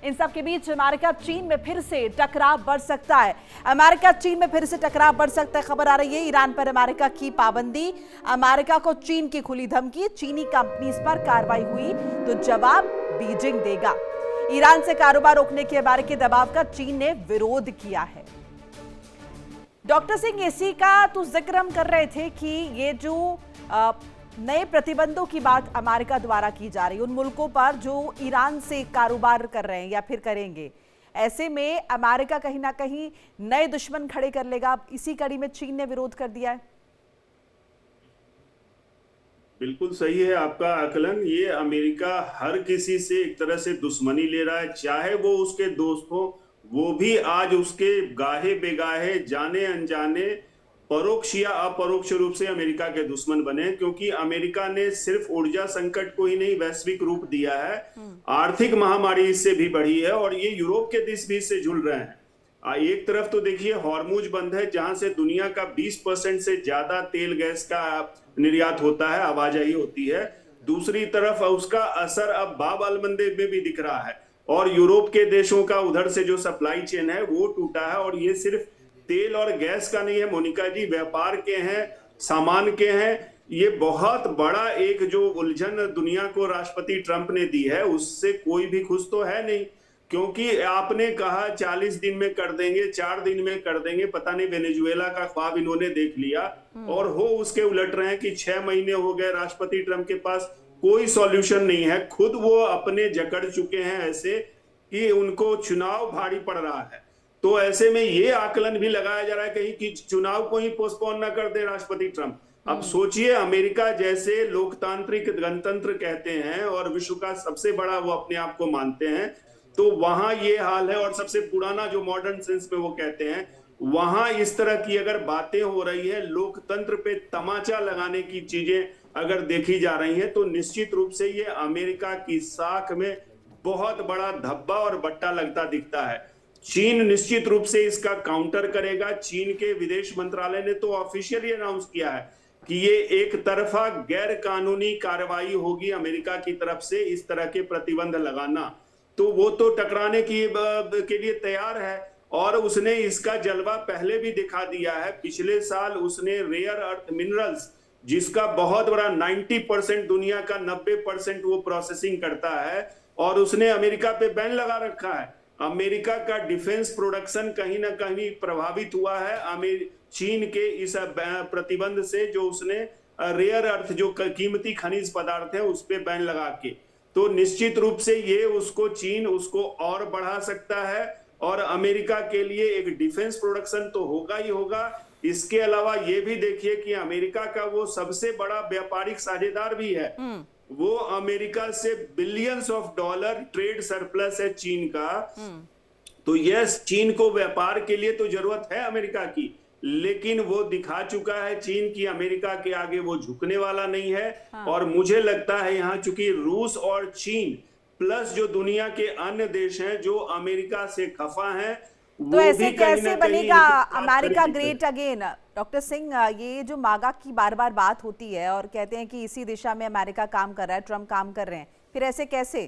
इन सब के बीच अमेरिका चीन में फिर से टकराव बढ़ सकता है। अमेरिका चीन में फिर से टकराव बढ़ सकता है। खबर आ रही है ईरान पर अमेरिका की पाबंदी, अमेरिका को चीन की खुली धमकी, चीनी कंपनीज पर कार्रवाई हुई तो जवाब बीजिंग देगा। ईरान से कारोबार रोकने के अमेरिकी दबाव का चीन ने विरोध किया है। डॉक्टर सिंह, इसी का तो जिक्र हम कर रहे थे कि ये जो नए प्रतिबंधों की बात अमेरिका द्वारा की जा रही है उन मुल्कों पर जो ईरान से कारोबार कर रहे हैं या फिर करेंगे, ऐसे में अमेरिका कहीं ना कहीं नए दुश्मन खड़े कर लेगा। इसी कड़ी में चीन ने विरोध कर दिया है। बिल्कुल सही है आपका आकलन। ये अमेरिका हर किसी से एक तरह से दुश्मनी ले रहा है, चाहे वो उसके दोस्त हो, वो भी आज उसके गाहे बेगाहे जाने अनजाने परोक्ष या अपरोक्ष रूप से अमेरिका के दुश्मन बने, क्योंकि अमेरिका ने सिर्फ ऊर्जा संकट को ही नहीं वैश्विक रूप दिया है, आर्थिक महामारी इससे भी बढ़ी है और ये यूरोप के देश भी इससे झुल रहे हैं। एक तरफ तो देखिए हॉर्मुज बंद है, जहां से दुनिया का 20% से ज्यादा तेल गैस का निर्यात होता है, आवाजाही होती है। दूसरी तरफ उसका असर अब बाब अल मंदेब में भी दिख रहा है और यूरोप के देशों का उधर से जो सप्लाई चेन है वो टूटा है। और ये सिर्फ तेल और गैस का नहीं है मोनिका जी, व्यापार के हैं, सामान के हैं। ये बहुत बड़ा एक जो उलझन दुनिया को राष्ट्रपति ट्रंप ने दी है, उससे कोई भी खुश तो है नहीं, क्योंकि आपने कहा 40 दिन में कर देंगे, 4 दिन में कर देंगे, पता नहीं वेनेजुएला का ख्वाब इन्होंने देख लिया और हो उसके उलट रहे हैं कि 6 महीने हो गए, राष्ट्रपति ट्रंप के पास कोई सॉल्यूशन नहीं है। खुद वो अपने जकड़ चुके हैं ऐसे कि उनको चुनाव भारी पड़ रहा है। तो ऐसे में ये आकलन भी लगाया जा रहा है कहीं कि चुनाव को ही पोस्टपोन ना कर दे राष्ट्रपति ट्रंप। अब सोचिए, अमेरिका जैसे लोकतांत्रिक गणतंत्र कहते हैं और विश्व का सबसे बड़ा वो अपने आप को मानते हैं, तो वहां ये हाल है। और सबसे पुराना जो मॉडर्न सेंस में वो कहते हैं, वहां इस तरह की अगर बातें हो रही है, लोकतंत्र पे तमाचा लगाने की चीजें अगर देखी जा रही हैं, तो निश्चित रूप से ये अमेरिका की साख में बहुत बड़ा धब्बा और बट्टा लगता दिखता है। चीन निश्चित रूप से इसका काउंटर करेगा। चीन के विदेश मंत्रालय ने तो ऑफिशियली अनाउंस किया है कि ये एक तरफा गैर कानूनी कार्रवाई होगी अमेरिका की तरफ से, इस तरह के प्रतिबंध लगाना। तो वो तो टकराने के लिए तैयार है और उसने इसका जलवा पहले भी दिखा दिया है। पिछले साल उसने रेयर अर्थ मिनरल्स, जिसका बहुत बड़ा 90% दुनिया का 90% वो प्रोसेसिंग करता है, और उसने अमेरिका पे बैन लगा रखा है। अमेरिका का डिफेंस प्रोडक्शन कहीं ना कहीं प्रभावित हुआ है चीन के इस प्रतिबंध से, जो उसने रेयर अर्थ जो कीमती खनिज पदार्थ है उस पे बैन लगा के। तो निश्चित रूप से ये चीन उसको और बढ़ा सकता है और अमेरिका के लिए एक डिफेंस प्रोडक्शन तो होगा ही होगा। इसके अलावा ये भी देखिए कि अमेरिका का वो सबसे बड़ा व्यापारिक साझेदार भी है। वो अमेरिका से billions of dollar trade surplus है चीन का। तो यस, चीन को व्यापार के लिए तो जरूरत है अमेरिका की, लेकिन वो दिखा चुका है चीन की अमेरिका के आगे वो झुकने वाला नहीं है। और मुझे लगता है यहाँ चूंकि रूस और चीन प्लस जो दुनिया के अन्य देश हैं जो अमेरिका से खफा हैं, तो ऐसे कैसे बनेगा America great again? Doctor Singh, ये जो मागा की बार बार बात होती है और कहते हैं कि इसी दिशा में अमेरिका काम कर रहा है, ट्रंप काम कर रहे हैं, फिर ऐसे कैसे?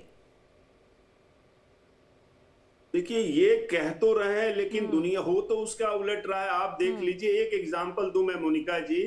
देखिए, ये कह तो रहे हैं लेकिन दुनिया हो तो उसका उलट रहा है। आप देख लीजिए, एक एग्जांपल दूं मैं मोनिका जी,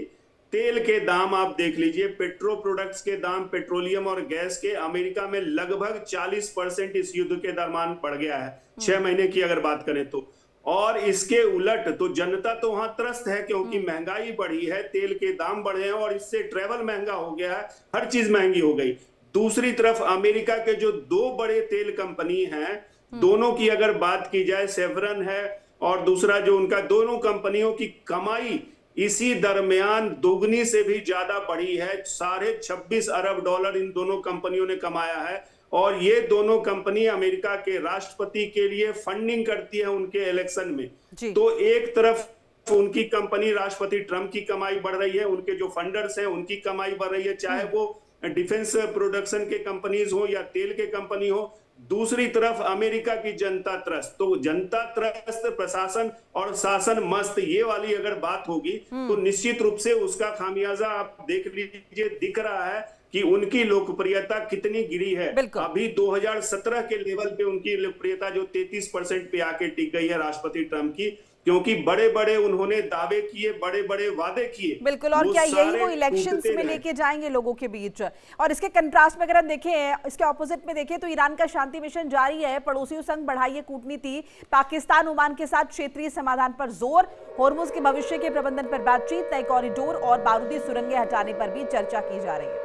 तेल के दाम आप देख लीजिए, पेट्रो प्रोडक्ट्स के दाम, पेट्रोलियम और गैस के अमेरिका में लगभग 40% इस युद्ध के दरमियान बढ़ गया है, 6 महीने की अगर बात करें तो। और इसके उलट तो जनता तो वहां त्रस्त है, क्योंकि महंगाई बढ़ी है, तेल के दाम बढ़े हैं और इससे ट्रेवल महंगा हो गया है, हर चीज महंगी हो गई। दूसरी तरफ अमेरिका के जो 2 बड़े तेल कंपनी हैं, दोनों की अगर बात की जाए, सेवरन है और दूसरा जो उनका, दोनों कंपनियों की कमाई इसी दरमियान दोगुनी से भी ज्यादा बढ़ी है। $26.5 अरब इन दोनों कंपनियों ने कमाया है। और ये दोनों कंपनी अमेरिका के राष्ट्रपति के लिए फंडिंग करती है उनके इलेक्शन में। तो एक तरफ उनकी कंपनी, राष्ट्रपति ट्रंप की कमाई बढ़ रही है, उनके जो फंडर्स हैं उनकी कमाई बढ़ रही है, चाहे वो डिफेंस प्रोडक्शन के कंपनीज हो या तेल के कंपनी हो, दूसरी तरफ अमेरिका की जनता त्रस्त। तो जनता त्रस्त, प्रशासन और शासन मस्त, ये वाली अगर बात होगी तो निश्चित रूप से उसका खामियाजा आप देख लीजिए, दिख रहा है कि उनकी लोकप्रियता कितनी गिरी है। बिल्कुल। अभी 2017 के लेवल पे उनकी लोकप्रियता जो 33% पे आके टिक गई है राष्ट्रपति ट्रंप की, क्योंकि बड़े बड़े उन्होंने दावे किए, बड़े बड़े वादे किए। बिल्कुल, और वो क्या यही सारे वो इलेक्शंस टूटते में रहे। लेके जाएंगे लोगों के बीच? और इसके कंट्रास्ट में अगर हम देखें, इसके ऑपोजिट में देखें तो ईरान का शांति मिशन जारी है, पड़ोसियों संग बढ़ाई है कूटनीति, पाकिस्तान ओमान के साथ क्षेत्रीय समाधान पर जोर, होर्मुज के भविष्य के प्रबंधन पर बातचीत, नए कॉरिडोर और बारूदी सुरंगें हटाने पर भी चर्चा की जा रही है।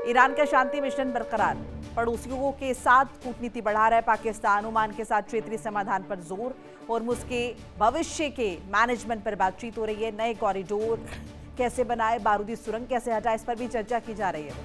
ईरान का शांति मिशन बरकरार, पड़ोसियों के साथ कूटनीति बढ़ा रहा है पाकिस्तान, ओमान के साथ क्षेत्रीय समाधान पर जोर, होर्मुज के भविष्य के मैनेजमेंट पर बातचीत हो रही है, नए कॉरिडोर कैसे बनाए, बारूदी सुरंग कैसे हटाए, इस पर भी चर्चा की जा रही है।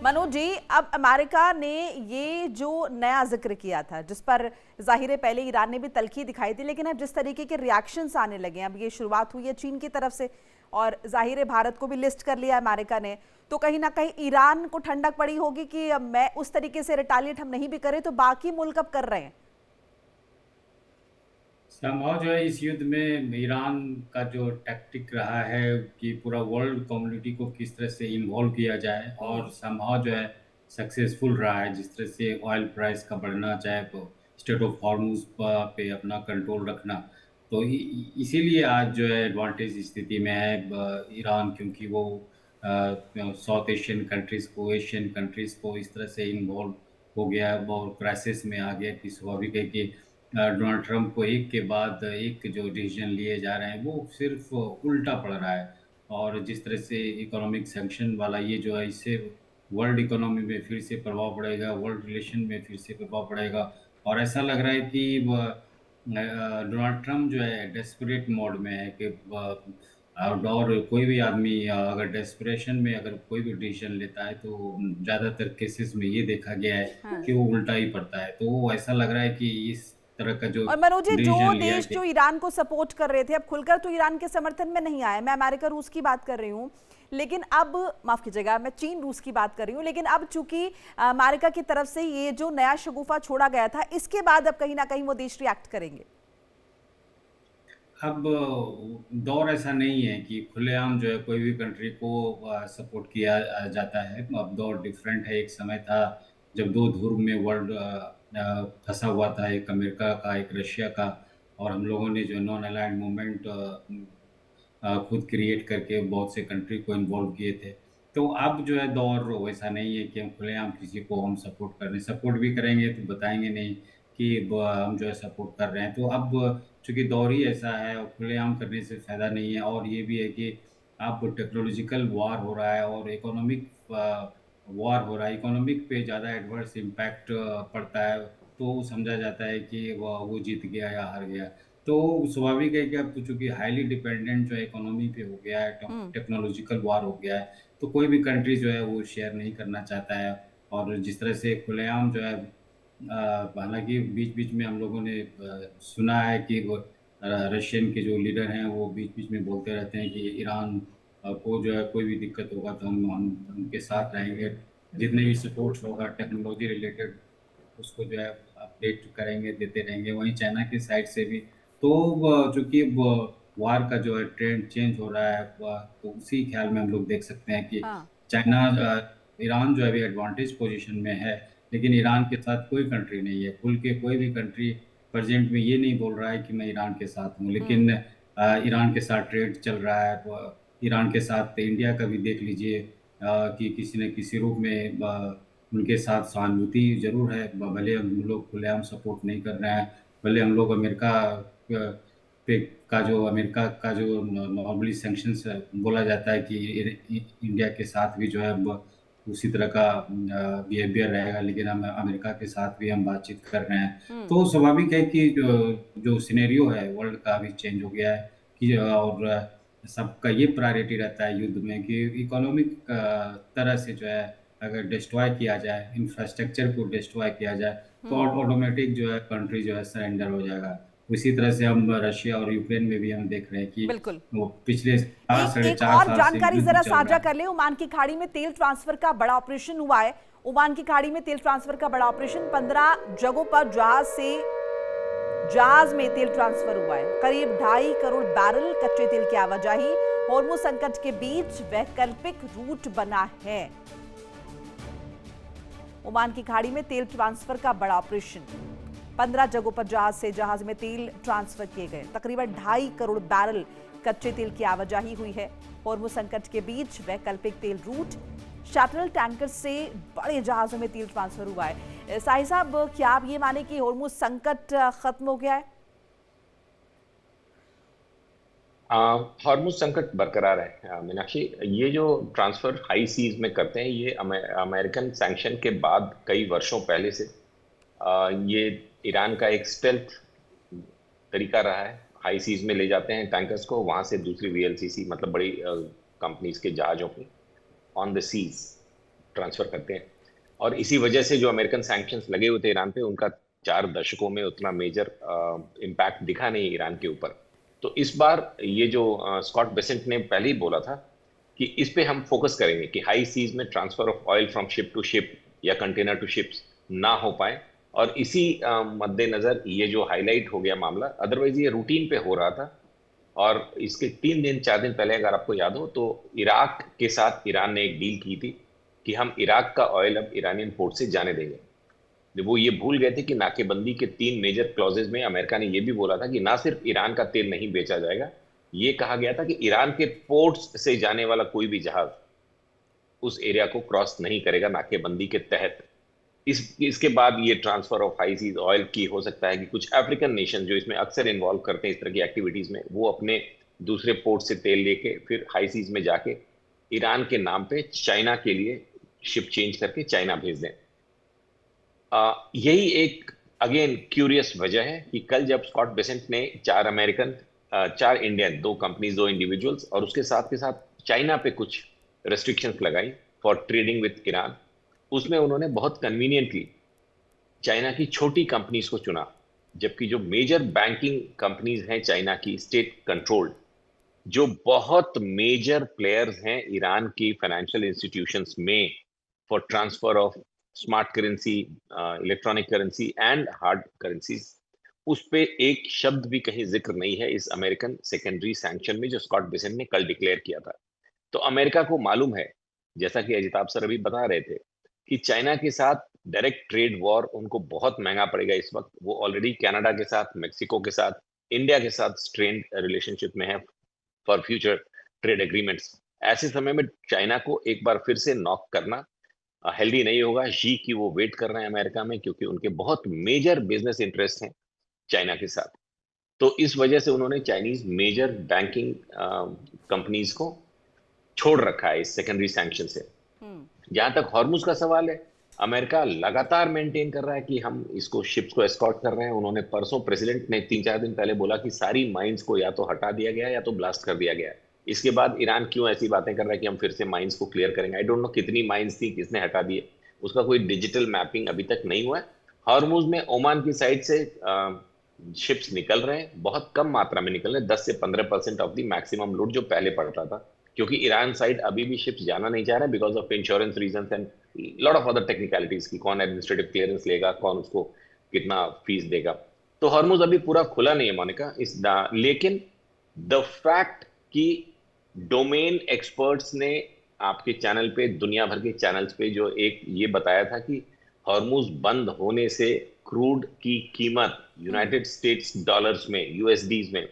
मनोज जी, अब अमेरिका ने ये जो नया जिक्र किया था, जिस पर जाहिर है पहले ईरान ने भी तल्खी दिखाई थी, लेकिन अब जिस तरीके के रिएक्शंस आने लगे हैं, अब ये शुरुआत हुई है चीन की तरफ से और जाहिर है भारत को भी लिस्ट कर लिया अमेरिका ने, तो कहीं ना कहीं ईरान को ठंडक पड़ी होगी कि मैं उस तरीके से रिटालिएट हम नहीं भी करें तो बाकी मुल्क अब कर रहे हैं। संभव जो है इस युद्ध में ईरान का जो टैक्टिक रहा है कि पूरा वर्ल्ड कम्युनिटी को किस तरह से इन्वॉल्व किया जाए, और संभव जो है सक्सेसफुल रहा है, जिस तरह से ऑयल प्राइस का बढ़ना, चाहे तो स्टेट ऑफ हॉर्मुज पे अपना कंट्रोल रखना, तो इसीलिए आज जो है एडवांटेज स्थिति में है ईरान, क्योंकि वो साउथ एशियन कंट्रीज को, एशियन कंट्रीज को इस तरह से इन्वॉल्व हो गया और क्राइसिस में आ गया कि स्वाभाविक है कि डोनाल्ड ट्रंप को एक के बाद एक जो डिसीजन लिए जा रहे हैं वो सिर्फ उल्टा पड़ रहा है। और जिस तरह से इकोनॉमिक सैंक्शन वाला ये जो है, इससे वर्ल्ड इकोनॉमी में फिर से प्रभाव पड़ेगा, वर्ल्ड रिलेशन में फिर से प्रभाव पड़ेगा, और ऐसा लग रहा है कि डोनाल्ड ट्रंप जो है डेस्परेट मोड में है कि और कोई भी आदमी अगर डेस्परेशन में अगर कोई भी डिसीजन लेता है तो ज़्यादातर केसेस में ये देखा गया है कि वो उल्टा ही पड़ता है। तो ऐसा लग रहा है कि इस तरह का जो और मनोज जी, जो डिसीजन लिया देश जो ईरान को सपोर्ट कर रहे थे अब खुलकर तो ईरान के समर्थन में नहीं आए, मैं अमेरिका रूस की बात कर रही हूँ, लेकिन अब माफ कीजिएगा मैं चीन रूस की बात कर रही हूँ, लेकिन अब चूंकि अमेरिका की तरफ से ये जो नया शगुफा छोड़ा गया था, इसके बाद अब कहीं ना कहीं वो देश रिएक्ट करेंगे। अब दौर ऐसा नहीं है कि खुलेआम जो है कोई भी कंट्री को सपोर्ट किया जाता है। अब दौर डिफरेंट है। एक समय था जब दो ध्रुव में वर्ल्ड फंसा हुआ था, एक अमेरिका का, एक रशिया का, और हम लोगों ने जो नॉन अलाइंड मूवमेंट खुद क्रिएट करके बहुत से कंट्री को इन्वॉल्व किए थे। तो अब जो है दौर वैसा नहीं है कि हम खुलेआम किसी को हम सपोर्ट कर रहे हैं। सपोर्ट भी करेंगे तो बताएंगे नहीं कि हम जो है सपोर्ट कर रहे हैं। तो अब चूंकि दौर ही ऐसा है और खुलेआम करने से फ़ायदा नहीं है। और ये भी है कि अब टेक्नोलॉजिकल वार हो रहा है और इकोनॉमिक वार हो रहा है। इकोनॉमिक पे ज़्यादा एडवर्स इम्पैक्ट पड़ता है तो समझा जाता है कि वो जीत गया या हार गया। तो स्वाभाविक है कि अब तो चूंकि हाईली डिपेंडेंट जो इकोनॉमी पे हो गया है, टेक्नोलॉजिकल वार हो गया है, तो कोई भी कंट्री जो है वो शेयर नहीं करना चाहता है। और जिस तरह से खुलेआम जो है, हालांकि बीच बीच में हम लोगों ने सुना है कि वो रशियन के जो लीडर हैं वो बीच बीच में बोलते रहते हैं कि ईरान को जो है कोई भी दिक्कत होगा तो हम उनके साथ रहेंगे, जितने भी सपोर्ट होगा टेक्नोलॉजी रिलेटेड उसको जो है अपडेट करेंगे, देते रहेंगे। वहीं चाइना की साइड से भी तो चूंकि वार का जो है ट्रेंड चेंज हो रहा है, तो उसी ख्याल में हम लोग देख सकते हैं कि चाइना ईरान जो है अभी एडवांटेज पोजीशन में है, लेकिन ईरान के साथ कोई कंट्री नहीं है। खुल के कोई भी कंट्री प्रेजेंट में ये नहीं बोल रहा है कि मैं ईरान के साथ हूँ, लेकिन ईरान के साथ ट्रेड चल रहा है। तो ईरान के साथ इंडिया का भी देख लीजिए कि किसी न किसी रूप में उनके साथ सहानुभूति जरूर है। भले हम लोग खुलेआम सपोर्ट नहीं कर रहे हैं, भले हम लोग अमेरिका का जो नॉर्मली सैंक्शंस बोला जाता है कि इंडिया के साथ भी जो है उसी तरह का बिहेवियर रहेगा, लेकिन हम अमेरिका के साथ भी हम बातचीत कर रहे हैं। तो स्वाभाविक है कि जो सिनेरियो है वर्ल्ड का भी चेंज हो गया है कि और सबका ये प्रायोरिटी रहता है युद्ध में कि इकोनॉमिक तरह से जो है अगर डिस्ट्रॉय किया जाए, इंफ्रास्ट्रक्चर को डिस्ट्रॉय किया जाए, तो ऑटोमेटिक जो है कंट्री जो है सरेंडर हो जाएगा। उसी तरह से हम रशिया और यूक्रेन में भी हम देख रहे हैं कि बिल्कुल। वो पिछले 4 साढ़े एक 4 और साल से जानकारी युद्ध जरा चल रहा साझा है। कर ले। ओमान की खाड़ी में तेल ट्रांसफर का बड़ा ऑपरेशन हुआ है। ओमान की खाड़ी में तेल ट्रांसफर का बड़ा ऑपरेशन, 15 जगहों पर जहाज में तेल ट्रांसफर हुआ है। करीब 2.5 करोड़ बैरल कच्चे तेल की आवाजाही होर्मुज संकट के बीच वैकल्पिक रूट बना है। ओमान की खाड़ी में तेल ट्रांसफर का बड़ा ऑपरेशन, 15 जगहों पर जहाज में तेल ट्रांसफर किए गए। तकरीबन 2.5 करोड़ बैरल कच्चे तेल की आवाजाही हुई है। होर्मुज संकट के बीच वैकल्पिक तेल रूट, शटल टैंकर से बड़े जहाजों में तेल ट्रांसफर हुआ है। साहिब साहब, क्या आप ये माने कि होर्मुज संकट खत्म हो गया है? हॉर्मुज संकट बरकरार है मीनाक्षी। ये जो ट्रांसफर हाई सीज में करते हैं, ये अमेरिकन सैंक्शन के बाद कई वर्षों पहले से ये ईरान का एक स्टेल्थ तरीका रहा है। हाई सीज में ले जाते हैं टैंकर्स को, वहां से दूसरी वीएलसीसी मतलब बड़ी कंपनीज के जहाजों को ऑन द सीज ट्रांसफर करते हैं। और इसी वजह से जो अमेरिकन सैंक्शंस लगे हुए थे ईरान पे, उनका 4 दशकों में उतना मेजर इम्पैक्ट दिखा नहीं ईरान के ऊपर। तो इस बार ये जो स्कॉट बेसेंट ने पहले ही बोला था कि इस पे हम फोकस करेंगे कि हाई सीज में transfer of oil from ship to ship या कंटेनर टू शिप्स ना हो पाए। और इसी मद्देनजर ये जो हाईलाइट हो गया मामला, अदरवाइज ये रूटीन पे हो रहा था। और इसके 3 दिन 4 दिन पहले अगर आपको याद हो तो इराक के साथ ईरान ने एक डील की थी कि हम इराक का ऑयल अब ईरानियन पोर्ट से जाने देंगे। वो ये भूल गए थे कि नाकेबंदी के 3 मेजर क्लॉजेज में अमेरिका ने ये भी बोला था कि ना सिर्फ ईरान का तेल नहीं बेचा जाएगा, ये कहा गया था कि ईरान के पोर्ट्स से जाने वाला कोई भी जहाज उस एरिया को क्रॉस नहीं करेगा नाकेबंदी के तहत। इसके बाद ये transfer of high seas oil की हो सकता है कि कुछ अफ्रीकन नेशन जो इसमें अक्सर इन्वॉल्व करते हैं इस तरह की एक्टिविटीज में, वो अपने दूसरे पोर्ट से तेल लेके फिर हाई सीज में जाके ईरान के नाम पे चाइना के लिए शिप चेंज करके चाइना भेज दें। यही एक अगेन क्यूरियस वजह है कि कल जब स्कॉट बेसेंट ने 4 अमेरिकन 4 इंडियन, 2 कंपनीज 2 इंडिविजुअल्स और उसके साथ के साथ चाइना पे कुछ रेस्ट्रिक्शंस लगाई फॉर ट्रेडिंग विद ईरान, उसमें उन्होंने बहुत कन्वीनियंटली चाइना की छोटी कंपनीज को चुना, जबकि जो मेजर बैंकिंग कंपनीज हैं चाइना की स्टेट कंट्रोल्ड, जो बहुत मेजर प्लेयर्स हैं ईरान की फाइनेंशियल इंस्टीट्यूशंस में for transfer of smart currency, electronic currency and hard currencies, उस पे एक शब्द भी कहीं जिक्र नहीं है इस अमेरिकन सेकेंडरी सैंक्शन में जो स्कॉट बेसेंट ने कल डिक्लेयर किया था। तो अमेरिका को मालूम है, जैसा कि अजिताभ सर अभी बता रहे थे, कि चाइना के साथ डायरेक्ट ट्रेड वॉर उनको बहुत महंगा पड़ेगा इस वक्त। वो ऑलरेडी कनाडा के साथ, मेक्सिको के साथ, इंडिया के साथ स्ट्रेन्ड रिलेशनशिप में है फॉर फ्यूचर ट्रेड एग्रीमेंट्स। ऐसे समय में चाइना को एक बार फिर से नॉक करना हेल्दी नहीं होगा। शी की वो वेट कर रहे हैं अमेरिका में, क्योंकि उनके बहुत मेजर बिजनेस इंटरेस्ट हैं चाइना के साथ। तो इस वजह से उन्होंने चाइनीज मेजर बैंकिंग कंपनीज को छोड़ रखा है इस सेकेंडरी सैंक्शन से। जहां तक हॉर्मुज का सवाल है, अमेरिका लगातार मेंटेन कर रहा है कि हम इसको शिप्स को एस्कॉर्ट कर रहे हैं। उन्होंने परसों प्रेसिडेंट ने 3-4 दिन पहले बोला कि सारी माइंस को या तो हटा दिया गया या तो ब्लास्ट कर दिया गया। इसके बाद ईरान क्यों ऐसी बातें कर रहा है कि हम फिर से माइंस को क्लियर करेंगे? आई डोंट नो कितनी माइंस थी, किसने हटा दिए, उसका कोई डिजिटल मैपिंग अभी तक नहीं हुआ है। हॉर्मुज में ओमान की साइड से शिप्स निकल रहे हैं, बहुत कम मात्रा में निकल रहे हैं, 10 से 15% ऑफ द मैक्सिमम लोड जो पहले पड़ता था, क्योंकि ईरान साइड अभी भी शिप्स जाना नहीं चाह रहा है because of insurance reasons and lot of other technicalities की कौन एडमिनिस्ट्रेटिव क्लियरेंस लेगा, कौन उसको कितना फीस देगा। तो हॉर्मुज अभी पूरा खुला नहीं है मोनिका लेकिन द फैक्ट कि डोमेन एक्सपर्ट्स ने आपके चैनल पे, दुनिया भर के चैनल्स पे जो एक ये बताया था कि हॉर्मुज बंद होने से क्रूड की कीमत यूनाइटेड स्टेट्स डॉलर्स में, यूएसडीज में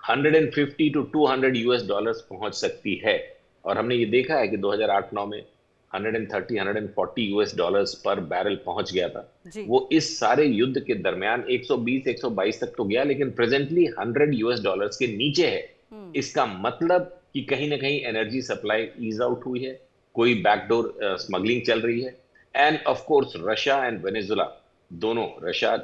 150 to 200 यूएस डॉलर्स पहुंच सकती है। और हमने ये देखा है कि 2008-9 में 130-140 यूएस डॉलर्स पर बैरल पहुंच गया था। वो इस सारे युद्ध के दरमियान 120-122 तक तो गया, लेकिन प्रेजेंटली 100 यूएस डॉलर्स के नीचे है। इसका मतलब कि कहीं ना कहीं एनर्जी सप्लाई ईज आउट हुई है, कोई बैकडोर स्मगलिंग चल रही है। And of course Russia and Venezuela दोनों, Russia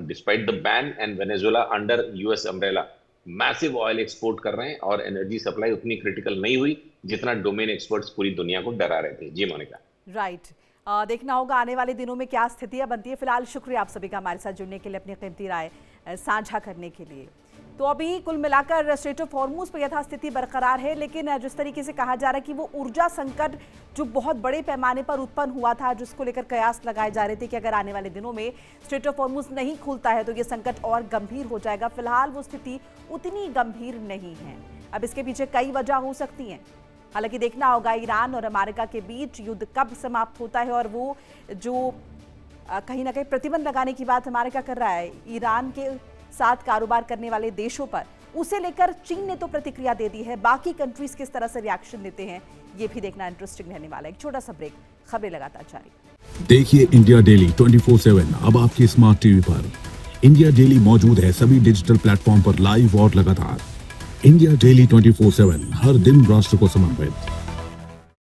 despite the ban and Venezuela under US umbrella massive oil export कर रहे हैं, और एनर्जी सप्लाई उतनी क्रिटिकल नहीं हुई जितना डोमेन एक्सपर्ट्स पूरी दुनिया को डरा रहे थे। जी मोनिका। राइट, देखना होगा आने वाले दिनों में क्या स्थितियां बनती है। फिलहाल शुक्रिया आप सभी का हमारे साथ जुड़ने के लिए, अपनी कीमती राय साझा करने के लिए। तो अभी कुल मिलाकर स्ट्रेट ऑफ हॉर्मूज पर यथास्थिति बरकरार है, लेकिन जिस तरीके से कहा जा रहा है कि वो ऊर्जा संकट जो बहुत बड़े पैमाने पर उत्पन्न हुआ था, जिसको लेकर कयास लगाए जा रहे थे कि अगर आने वाले दिनों में स्ट्रेट ऑफ हॉर्मूज नहीं खुलता है तो ये संकट और गंभीर हो जाएगा। फिलहाल वो स्थिति उतनी गंभीर नहीं है। अब इसके पीछे कई वजह हो सकती हैं। हालांकि देखना होगा ईरान और अमेरिका के बीच युद्ध कब समाप्त होता है, और वो जो कहीं ना कहीं प्रतिबंध लगाने की बात अमेरिका कर रहा है ईरान के साथ कारोबार करने वाले देशों पर, उसे लेकर चीन ने तो प्रतिक्रिया दे दी है। बाकी कंट्रीज किस तरह से रिएक्शन देते हैं ये भी देखना इंटरेस्टिंग रहने वाला है। एक छोटा सा ब्रेक, खबरें लगातार जारी। देखिए इंडिया डेली 24/7 अब आपकी स्मार्ट टीवी पर। इंडिया डेली मौजूद है सभी डिजिटल प्लेटफॉर्म पर लाइव और लगातार। इंडिया डेली 24/7 हर दिन राष्ट्र को समर्पित।